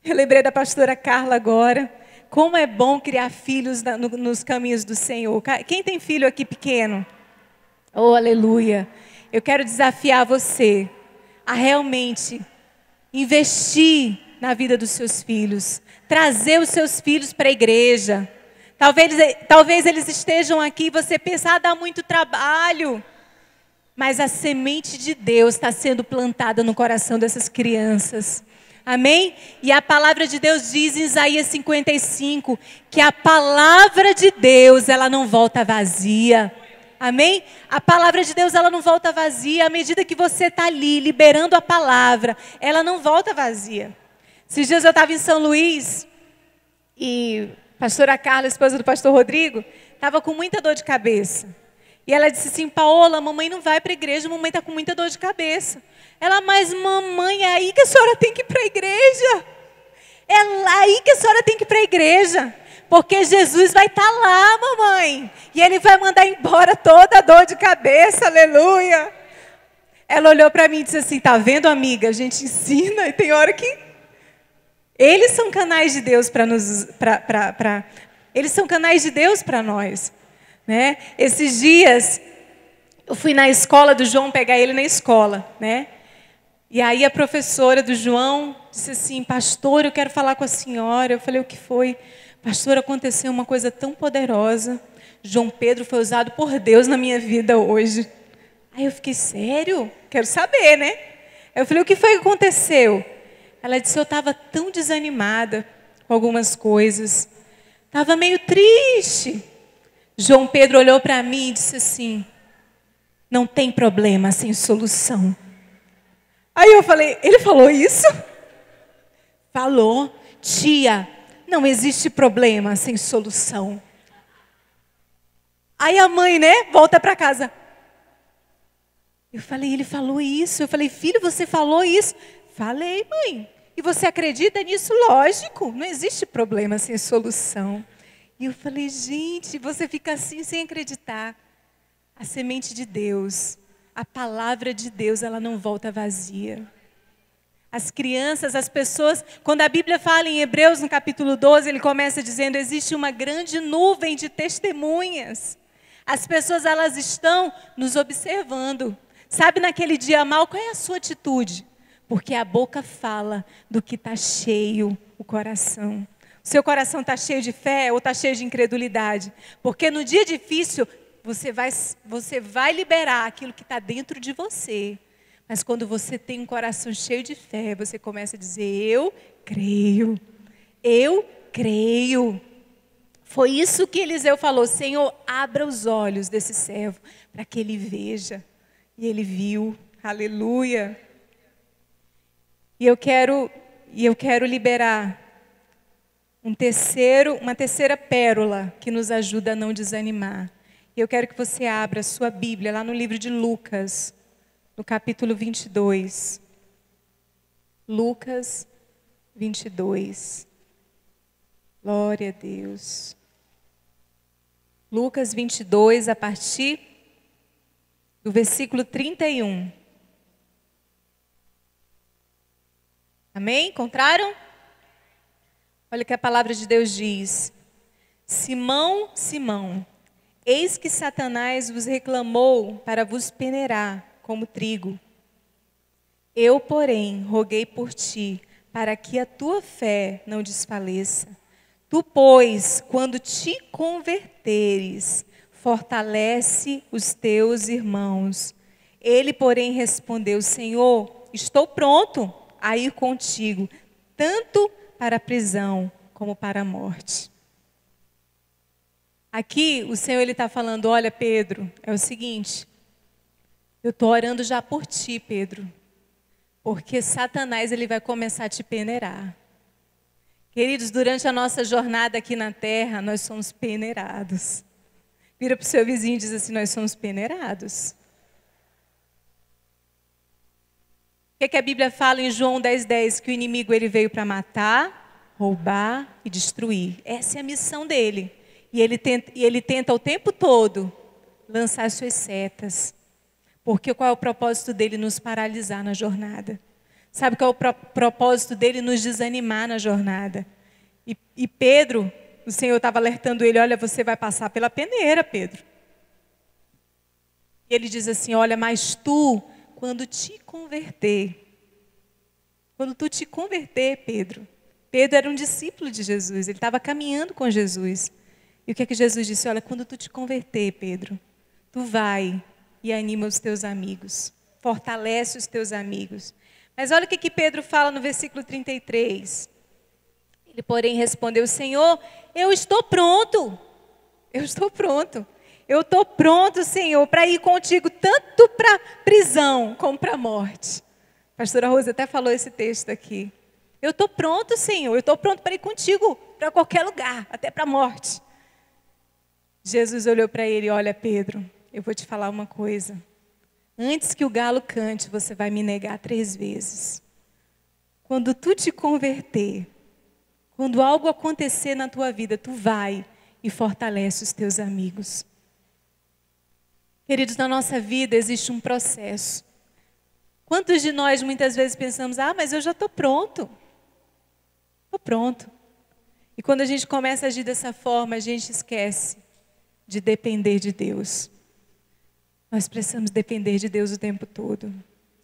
Eu lembrei da pastora Carla agora. Como é bom criar filhos nos caminhos do Senhor. Quem tem filho aqui pequeno? Oh, aleluia. Eu quero desafiar você a realmente investir na vida dos seus filhos. Trazer os seus filhos para a igreja. Talvez eles estejam aqui e você pensa: dá muito trabalho. Mas a semente de Deus está sendo plantada no coração dessas crianças. Amém? E a palavra de Deus diz em Isaías 55 que a palavra de Deus, ela não volta vazia. Amém? A palavra de Deus, ela não volta vazia. À medida que você está ali liberando a palavra, ela não volta vazia. Esses dias eu estava em São Luís e a pastora Carla, esposa do pastor Rodrigo, estava com muita dor de cabeça. E ela disse assim: Paola, mamãe não vai para a igreja, mamãe está com muita dor de cabeça. Ela: mas mamãe, é aí que a senhora tem que ir para a igreja. É aí que a senhora tem que ir para a igreja. Porque Jesus vai estar lá, mamãe. E Ele vai mandar embora toda a dor de cabeça, aleluia. Ela olhou para mim e disse assim: tá vendo, amiga? A gente ensina e tem hora que... Eles são canais de Deus para nos... Eles são canais de Deus para nós. Né? Esses dias, eu fui na escola do João pegar ele na escola, né? E aí a professora do João disse assim: pastor, eu quero falar com a senhora. Eu falei: o que foi? Pastor, aconteceu uma coisa tão poderosa. João Pedro foi usado por Deus na minha vida hoje. Aí eu fiquei: sério? Quero saber, né? Eu falei: o que foi que aconteceu? Ela disse: eu estava tão desanimada com algumas coisas. Estava meio triste. João Pedro olhou para mim e disse assim: não tem problema sem solução. Aí eu falei: ele falou isso? Falou. Tia, não existe problema sem solução. Aí a mãe, né, volta para casa. Eu falei: ele falou isso? Eu falei: filho, você falou isso? Falei, mãe. E você acredita nisso? Lógico, não existe problema sem solução. E eu falei: gente, você fica assim sem acreditar. A semente de Deus, a palavra de Deus, ela não volta vazia. As crianças, as pessoas, quando a Bíblia fala em Hebreus, no capítulo 12, ele começa dizendo: existe uma grande nuvem de testemunhas. As pessoas, elas estão nos observando. Sabe, naquele dia mal, qual é a sua atitude? Porque a boca fala do que está cheio o coração. O seu coração está cheio de fé ou está cheio de incredulidade? Porque no dia difícil, você vai liberar aquilo que está dentro de você. Mas quando você tem um coração cheio de fé, você começa a dizer: eu creio, eu creio. Foi isso que Eliseu falou: Senhor, abra os olhos desse servo para que ele veja. E ele viu, aleluia. E eu quero liberar uma terceira pérola que nos ajuda a não desanimar. E eu quero que você abra a sua Bíblia lá no livro de Lucas, no capítulo 22. Lucas 22. Glória a Deus. Lucas 22, a partir do versículo 31. Amém? Encontraram? Olha o que a palavra de Deus diz. Simão, Simão, eis que Satanás vos reclamou para vos peneirar como trigo. Eu, porém, roguei por ti, para que a tua fé não desfaleça. Tu, pois, quando te converteres, fortalece os teus irmãos. Ele, porém, respondeu: Senhor, estou pronto a ir contigo, tanto para a prisão como para a morte. Aqui o Senhor está falando: olha, Pedro, é o seguinte, eu estou orando já por ti, Pedro, porque Satanás ele vai começar a te peneirar. Queridos, durante a nossa jornada aqui na terra, nós somos peneirados. Vira para o seu vizinho e diz assim: nós somos peneirados. O que a Bíblia fala em João 10:10? Que o inimigo ele veio para matar, roubar e destruir. Essa é a missão dele. E ele tenta o tempo todo lançar suas setas. Porque qual é o propósito dele? Nos paralisar na jornada. Sabe qual é o propósito dele? Nos desanimar na jornada. E Pedro, o Senhor estava alertando ele: olha, você vai passar pela peneira, Pedro. E ele diz assim: olha, mas tu, quando te converter, Pedro era um discípulo de Jesus, ele estava caminhando com Jesus. E o que é que Jesus disse? Olha, quando tu te converter, Pedro, tu vai e anima os teus amigos, fortalece os teus amigos. Mas olha o que Pedro fala no versículo 33. Ele, porém, respondeu: Senhor, eu estou pronto. Eu estou pronto. Eu estou pronto, Senhor, para ir contigo, tanto para a prisão como para a morte. A pastora Rosa até falou esse texto aqui. Eu estou pronto, Senhor. Eu estou pronto para ir contigo para qualquer lugar, até para a morte. Jesus olhou para ele: olha, Pedro, eu vou te falar uma coisa. Antes que o galo cante, você vai me negar 3 vezes. Quando tu te converter, quando algo acontecer na tua vida, tu vai e fortalece os teus amigos. Queridos, na nossa vida existe um processo. Quantos de nós muitas vezes pensamos: mas eu já estou pronto. Estou pronto. E quando a gente começa a agir dessa forma, a gente esquece de depender de Deus. Nós precisamos depender de Deus o tempo todo.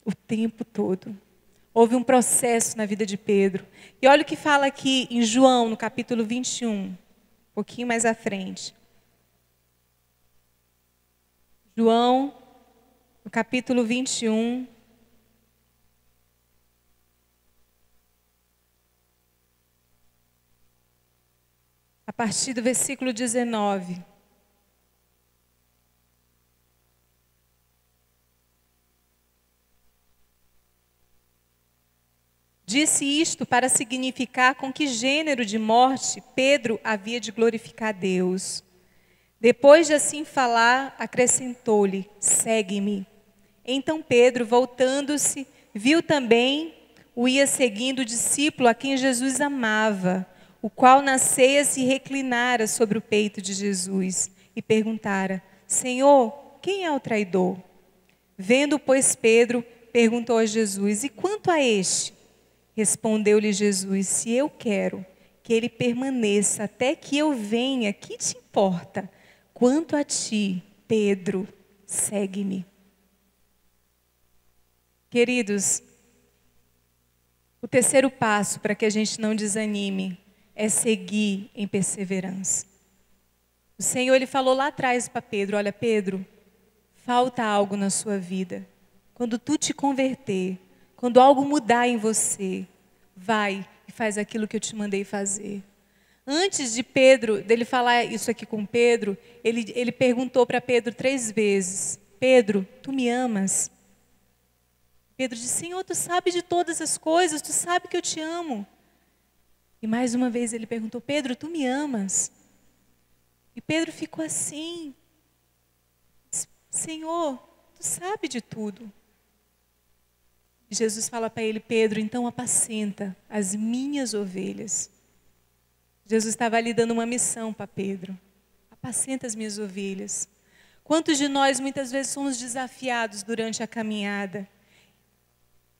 O tempo todo. houve um processo na vida de Pedro. E olha o que fala aqui em João, no capítulo 21, um pouquinho mais à frente. João, no capítulo 21. A partir do versículo 19. Disse isto para significar com que gênero de morte Pedro havia de glorificar a Deus. Depois de assim falar, acrescentou-lhe: segue-me. Então Pedro, voltando-se, viu também o ia seguindo o discípulo a quem Jesus amava, o qual na ceia se reclinara sobre o peito de Jesus e perguntara: Senhor, quem é o traidor? Vendo, pois, Pedro, perguntou a Jesus: e quanto a este? Respondeu-lhe Jesus: se eu quero que ele permaneça até que eu venha, que te importa? Quanto a ti, Pedro, segue-me. Queridos, o terceiro passo para que a gente não desanime é seguir em perseverança. O Senhor, Ele falou lá atrás para Pedro: olha, Pedro, falta algo na sua vida. Quando tu te converter, quando algo mudar em você, vai e faz aquilo que eu te mandei fazer. Antes de Pedro, dele falar isso aqui com Pedro, ele perguntou para Pedro 3 vezes: Pedro, tu me amas? Pedro disse: Senhor, tu sabe de todas as coisas, tu sabe que eu te amo. E mais uma vez ele perguntou: Pedro, tu me amas? E Pedro ficou assim: Senhor, tu sabe de tudo. E Jesus fala para ele: Pedro, então apacenta as minhas ovelhas. Jesus estava ali dando uma missão para Pedro: apacenta as minhas ovelhas. Quantos de nós muitas vezes somos desafiados durante a caminhada?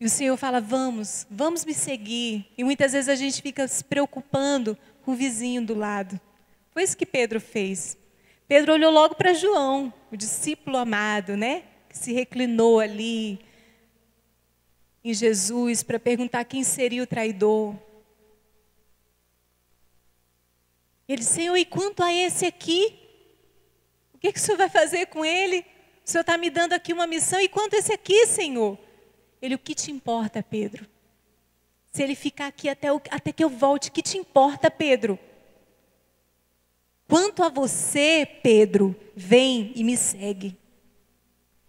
E o Senhor fala: vamos me seguir. E muitas vezes a gente fica se preocupando com o vizinho do lado. Foi isso que Pedro fez. Pedro olhou logo para João, o discípulo amado, né? Que se reclinou ali em Jesus para perguntar quem seria o traidor. Ele disse: Senhor, e quanto a esse aqui? O que o Senhor vai fazer com ele? O Senhor está me dando aqui uma missão. E quanto a esse aqui, Senhor? Ele: o que te importa, Pedro? Se ele ficar aqui até que eu volte, o que te importa, Pedro? Quanto a você, Pedro, vem e me segue.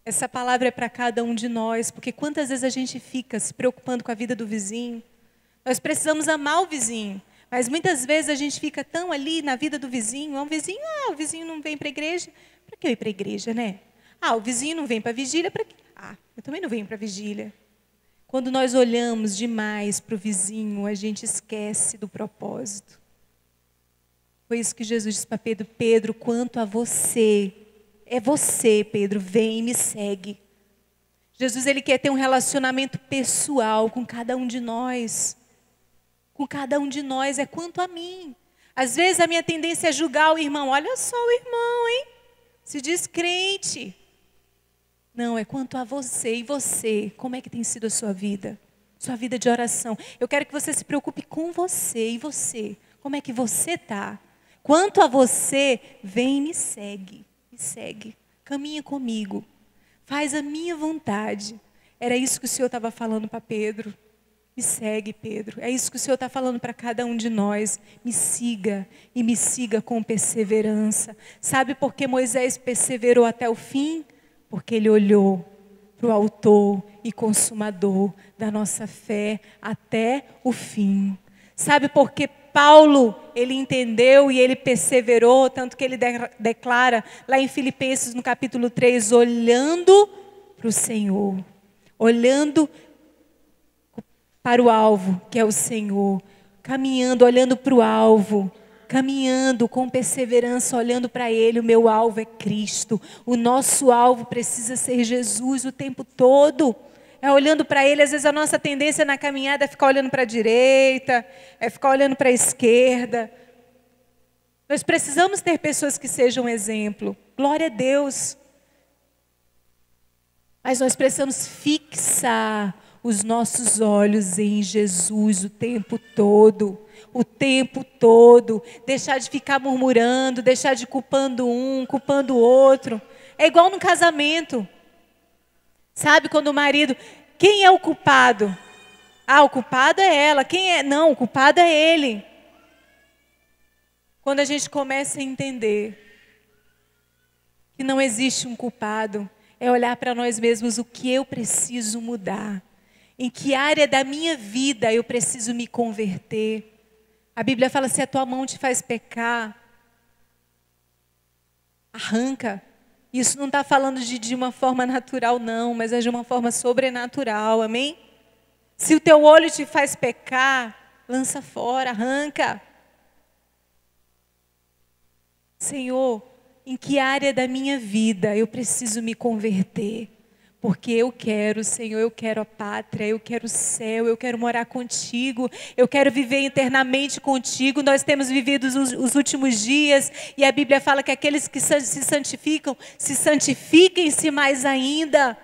Essa palavra é para cada um de nós, porque quantas vezes a gente fica se preocupando com a vida do vizinho? Nós precisamos amar o vizinho, mas muitas vezes a gente fica tão ali na vida do vizinho. O vizinho não vem para a igreja, para que eu ir para a igreja, né? O vizinho não vem para a vigília, para que? Eu também não venho para a vigília. Quando nós olhamos demais para o vizinho, a gente esquece do propósito. Foi isso que Jesus disse para Pedro: Pedro, quanto a você, é você, Pedro, vem e me segue. Jesus, Ele quer ter um relacionamento pessoal com cada um de nós. Com cada um de nós, é quanto a mim. Às vezes a minha tendência é julgar o irmão: olha só o irmão, hein? Se diz crente. Não, é quanto a você. E você, como é que tem sido a sua vida? Sua vida de oração. Eu quero que você se preocupe com você. E você, como é que você está? Quanto a você, vem e me segue. Me segue. Caminha comigo. Faz a minha vontade. Era isso que o Senhor estava falando para Pedro. Me segue, Pedro. É isso que o Senhor está falando para cada um de nós. Me siga. E me siga com perseverança. Sabe por que Moisés perseverou até o fim? Porque ele olhou para o autor e consumador da nossa fé até o fim. Sabe por que Paulo, ele entendeu e ele perseverou, tanto que ele declara lá em Filipenses no capítulo 3, olhando para o Senhor, olhando para o alvo, que é o Senhor, caminhando, olhando para o alvo, caminhando com perseverança, olhando para Ele. O meu alvo é Cristo, o nosso alvo precisa ser Jesus o tempo todo. É olhando para Ele. Às vezes a nossa tendência na caminhada é ficar olhando para a direita, é ficar olhando para a esquerda. Nós precisamos ter pessoas que sejam exemplo. Glória a Deus. Mas nós precisamos fixar os nossos olhos em Jesus o tempo todo. O tempo todo. Deixar de ficar murmurando, deixar de culpando um, culpando o outro. É igual no casamento. Sabe quando o marido... Quem é o culpado? Ah, o culpado é ela. Quem é? Não, o culpado é ele. Quando a gente começa a entender que não existe um culpado, é olhar para nós mesmos o que eu preciso mudar. Em que área da minha vida eu preciso me converter. A Bíblia fala, se a tua mão te faz pecar, arranca. Isso não está falando de uma forma natural não, mas é de uma forma sobrenatural, amém? Se o teu olho te faz pecar, lança fora, arranca. Senhor, em que área da minha vida eu preciso me converter? Porque eu quero, Senhor, eu quero a pátria, eu quero o céu, eu quero morar contigo, eu quero viver eternamente contigo. Nós temos vivido os últimos dias e a Bíblia fala que aqueles que se santificam, se santifiquem-se mais ainda.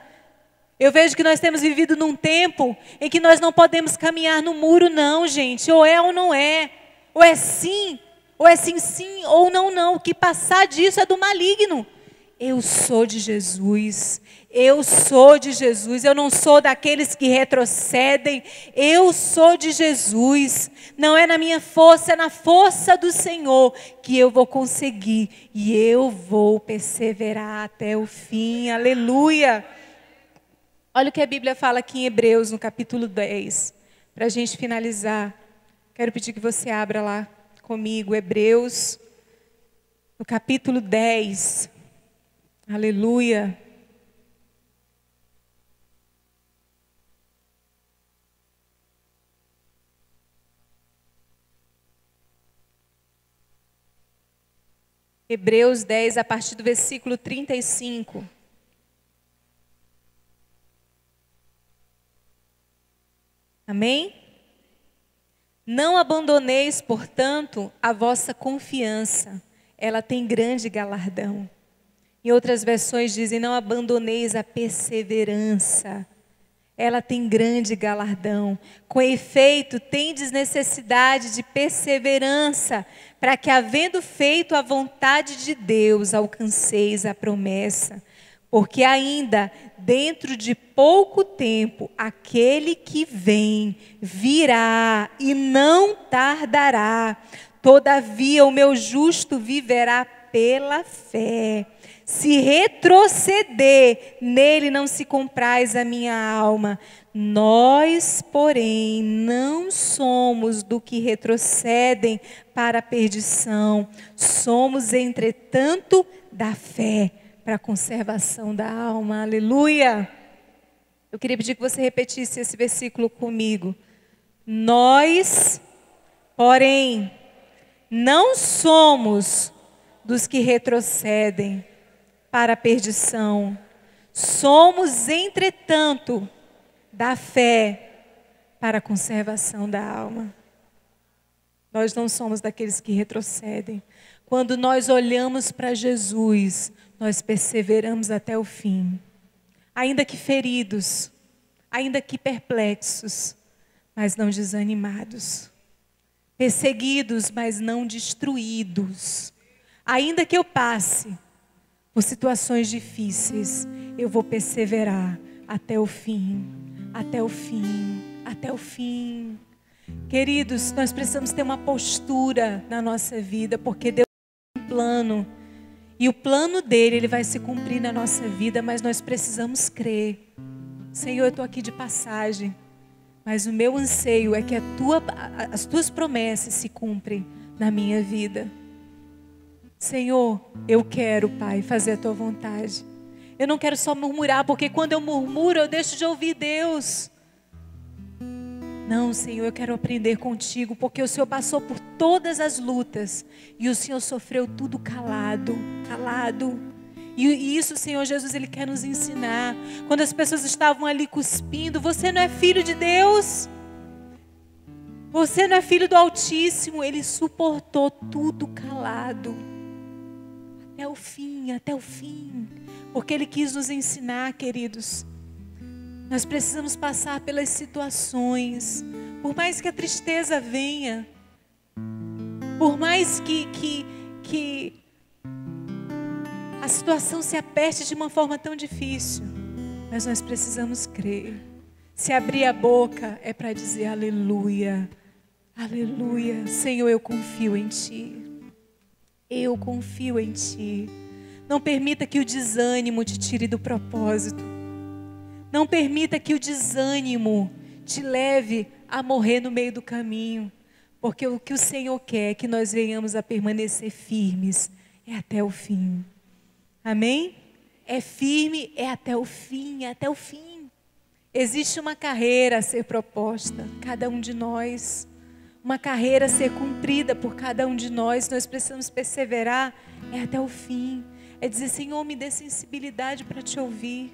Eu vejo que nós temos vivido num tempo em que nós não podemos caminhar no muro não, gente. Ou é ou não é. Ou é sim, sim, ou não, não. O que passar disso é do maligno. Eu sou de Jesus, eu sou de Jesus, eu não sou daqueles que retrocedem, eu sou de Jesus, não é na minha força, é na força do Senhor que eu vou conseguir e eu vou perseverar até o fim, aleluia. Olha o que a Bíblia fala aqui em Hebreus, no capítulo 10, para a gente finalizar, quero pedir que você abra lá comigo, Hebreus, no capítulo 10, aleluia. Hebreus 10, a partir do versículo 35. Amém? Não abandoneis, portanto, a vossa confiança. Ela tem grande galardão. Em outras versões dizem, não abandoneis a perseverança. Ela tem grande galardão. Com efeito, tendes necessidade de perseverança, para que, havendo feito a vontade de Deus, alcanceis a promessa. Porque ainda, dentro de pouco tempo, aquele que vem, virá e não tardará. Todavia, o meu justo viverá pela fé. Se retroceder, nele não se compraz a minha alma. Nós, porém, não somos do que retrocedem para a perdição. Somos, entretanto, da fé para a conservação da alma. Aleluia! Eu queria pedir que você repetisse esse versículo comigo. Nós, porém, não somos dos que retrocedem para a perdição. Somos, entretanto, da fé para a conservação da alma. Nós não somos daqueles que retrocedem. Quando nós olhamos para Jesus, nós perseveramos até o fim. Ainda que feridos, ainda que perplexos, mas não desanimados. Perseguidos, mas não destruídos. Ainda que eu passe por situações difíceis, eu vou perseverar até o fim, até o fim, até o fim. Queridos, nós precisamos ter uma postura na nossa vida, porque Deus tem um plano. E o plano dele, ele vai se cumprir na nossa vida, mas nós precisamos crer. Senhor, eu estou aqui de passagem, mas o meu anseio é que as tuas promessas se cumprem na minha vida. Senhor, eu quero, Pai, fazer a tua vontade. Eu não quero só murmurar, porque quando eu murmuro, eu deixo de ouvir Deus. Não, Senhor, eu quero aprender contigo, porque o Senhor passou por todas as lutas e o Senhor sofreu tudo calado, calado. E isso, Senhor Jesus, Ele quer nos ensinar. Quando as pessoas estavam ali cuspindo, você não é filho de Deus? Você não é filho do Altíssimo? Ele suportou tudo calado. até o fim, porque Ele quis nos ensinar, queridos. Nós precisamos passar pelas situações. Por mais que a tristeza venha, por mais que a situação se aperte de uma forma tão difícil, mas nós precisamos crer. Se abrir a boca é para dizer aleluia, aleluia. Senhor, eu confio em Ti. Eu confio em Ti. Não permita que o desânimo te tire do propósito. Não permita que o desânimo te leve a morrer no meio do caminho. Porque o que o Senhor quer é que nós venhamos a permanecer firmes. É até o fim. Amém? É firme, é até o fim, é até o fim. Existe uma carreira a ser proposta, cada um de nós. Uma carreira a ser cumprida por cada um de nós. Nós precisamos perseverar, é até o fim. É dizer, Senhor, me dê sensibilidade para te ouvir.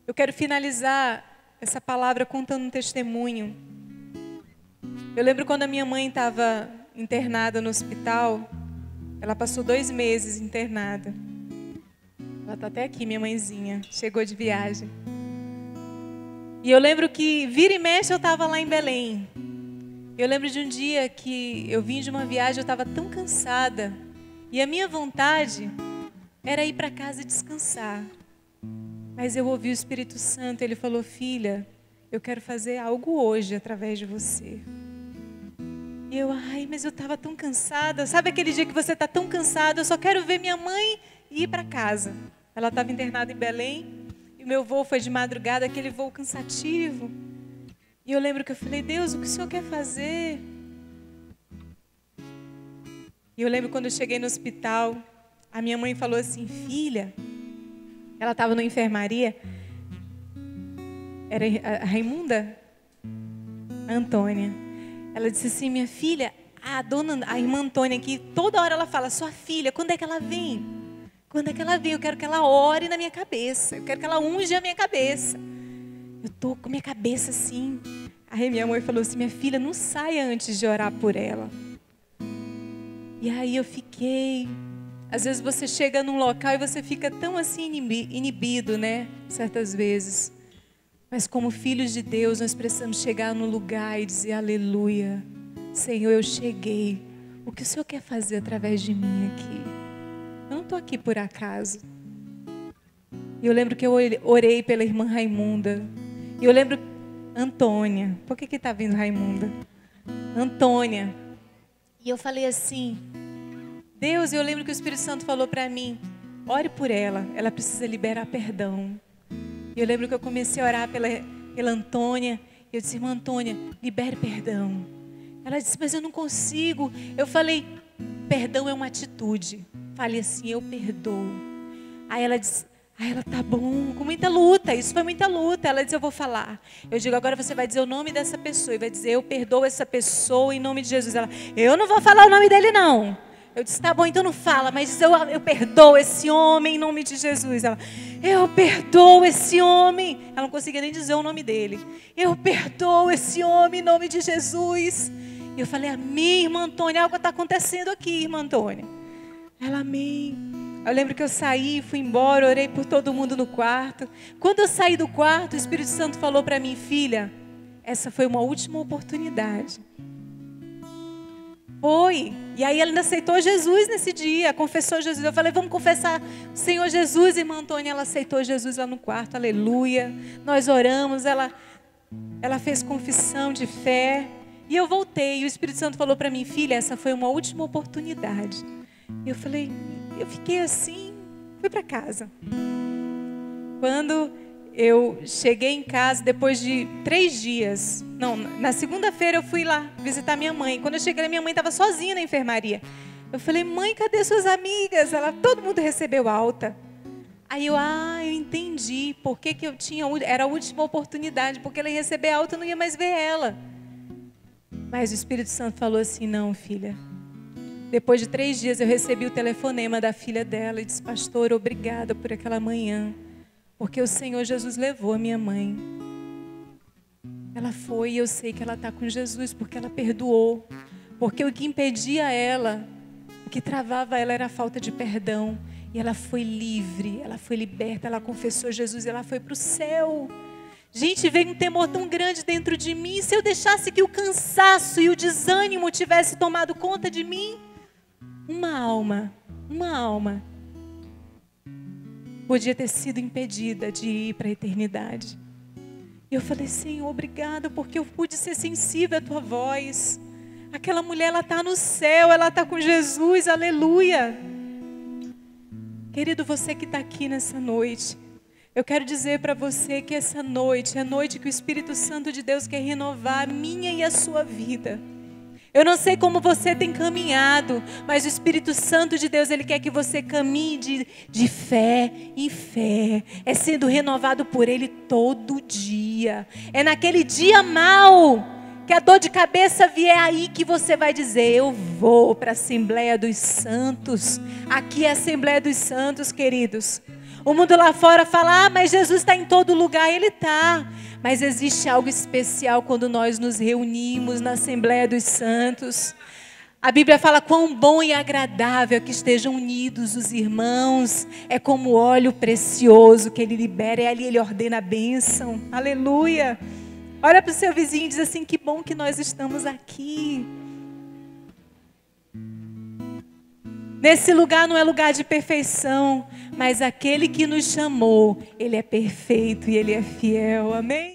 Eu quero finalizar essa palavra contando um testemunho. Eu lembro quando a minha mãe estava internada no hospital. Ela passou 2 meses internada. Ela está até aqui, minha mãezinha. Chegou de viagem. E eu lembro que vira e mexe eu estava lá em Belém. Eu lembro de um dia que eu vim de uma viagem, eu estava tão cansada. E a minha vontade era ir para casa e descansar. Mas eu ouvi o Espírito Santo, ele falou, filha, eu quero fazer algo hoje através de você. E eu, mas eu estava tão cansada. Sabe aquele dia que você está tão cansado, eu só quero ver minha mãe e ir para casa. Ela estava internada em Belém. O meu voo foi de madrugada, aquele voo cansativo. E eu lembro que eu falei, Deus, o que o Senhor quer fazer? E eu lembro quando eu cheguei no hospital, a minha mãe falou assim, filha, ela estava na enfermaria, era a Raimunda, a Antônia. Ela disse assim, minha filha, a irmã Antônia aqui, toda hora ela fala, sua filha, quando é que ela vem? Quando é que ela vem? Eu quero que ela ore na minha cabeça. Eu quero que ela unja a minha cabeça. Eu estou com minha cabeça assim. Aí minha mãe falou assim, minha filha, não saia antes de orar por ela. E aí eu fiquei. Às vezes você chega num local e você fica tão assim inibido, né? Certas vezes. Mas como filhos de Deus, nós precisamos chegar no lugar e dizer, aleluia. Senhor, eu cheguei. O que o Senhor quer fazer através de mim aqui? Eu não estou aqui por acaso. E eu lembro que eu orei pela irmã Raimunda. E eu lembro, Antônia. Por que está vindo Raimunda? Antônia. E eu falei assim, Deus, eu lembro que o Espírito Santo falou para mim, ore por ela, ela precisa liberar perdão. E eu lembro que eu comecei a orar pela Antônia. E eu disse, irmã Antônia, libere perdão. Ela disse, mas eu não consigo. Eu falei, perdão é uma atitude. Falei assim, eu perdoo. Aí ela disse, ela tá bom, com muita luta, isso foi muita luta. Ela disse, eu vou falar. Eu digo, agora você vai dizer o nome dessa pessoa. E vai dizer, eu perdoo essa pessoa em nome de Jesus. Ela, eu não vou falar o nome dele não. Eu disse, tá bom, então não fala. Mas diz, eu perdoo esse homem em nome de Jesus. Ela, eu perdoo esse homem. Ela não conseguia nem dizer o nome dele. Eu perdoo esse homem em nome de Jesus. E eu falei, amém, irmã Antônia, algo está acontecendo aqui, irmã Antônia. Ela, amém. Eu lembro que eu saí, fui embora, orei por todo mundo no quarto. Quando eu saí do quarto, o Espírito Santo falou para mim, filha, essa foi uma última oportunidade. Foi. E aí ela ainda aceitou Jesus nesse dia, confessou Jesus. Eu falei, vamos confessar o Senhor Jesus, irmã Antônia. Ela aceitou Jesus lá no quarto, aleluia. Nós oramos, ela fez confissão de fé. E eu voltei, e o Espírito Santo falou para mim, filha, essa foi uma última oportunidade. E eu falei, eu fiquei assim, fui para casa. Quando eu cheguei em casa, depois de 3 dias, na segunda-feira eu fui lá visitar minha mãe. Quando eu cheguei, minha mãe estava sozinha na enfermaria. Eu falei, mãe, cadê suas amigas? Todo mundo recebeu alta. Aí eu entendi por que eu tinha, era a última oportunidade, porque ela ia receber alta, eu não ia mais ver ela. Mas o Espírito Santo falou assim, não, filha. Depois de 3 dias eu recebi o telefonema da filha dela e disse, pastor, obrigada por aquela manhã, porque o Senhor Jesus levou a minha mãe. Ela foi e eu sei que ela está com Jesus, porque ela perdoou. Porque o que impedia ela, o que travava ela era a falta de perdão. E ela foi livre, ela foi liberta, ela confessou Jesus e ela foi para o céu. Gente, veio um temor tão grande dentro de mim. Se eu deixasse que o cansaço e o desânimo tivesse tomado conta de mim, uma alma podia ter sido impedida de ir para a eternidade. E eu falei, Senhor, obrigada, porque eu pude ser sensível à tua voz. Aquela mulher, ela está no céu, ela está com Jesus, aleluia. Querido, você que está aqui nessa noite, eu quero dizer para você que essa noite é a noite que o Espírito Santo de Deus quer renovar a minha e a sua vida. Eu não sei como você tem caminhado, mas o Espírito Santo de Deus, Ele quer que você caminhe de fé em fé. É sendo renovado por Ele todo dia. É naquele dia mau que a dor de cabeça vier aí que você vai dizer, eu vou para a Assembleia dos Santos. Aqui é a Assembleia dos Santos, queridos. O mundo lá fora fala, mas Jesus está em todo lugar. Ele está. Mas existe algo especial quando nós nos reunimos na Assembleia dos Santos. A Bíblia fala quão bom e agradável é que estejam unidos os irmãos. É como óleo precioso que Ele libera. E ali Ele ordena a bênção. Aleluia. Olha para o seu vizinho e diz assim, que bom que nós estamos aqui. Nesse lugar não é lugar de perfeição, mas aquele que nos chamou, Ele é perfeito e Ele é fiel. Amém?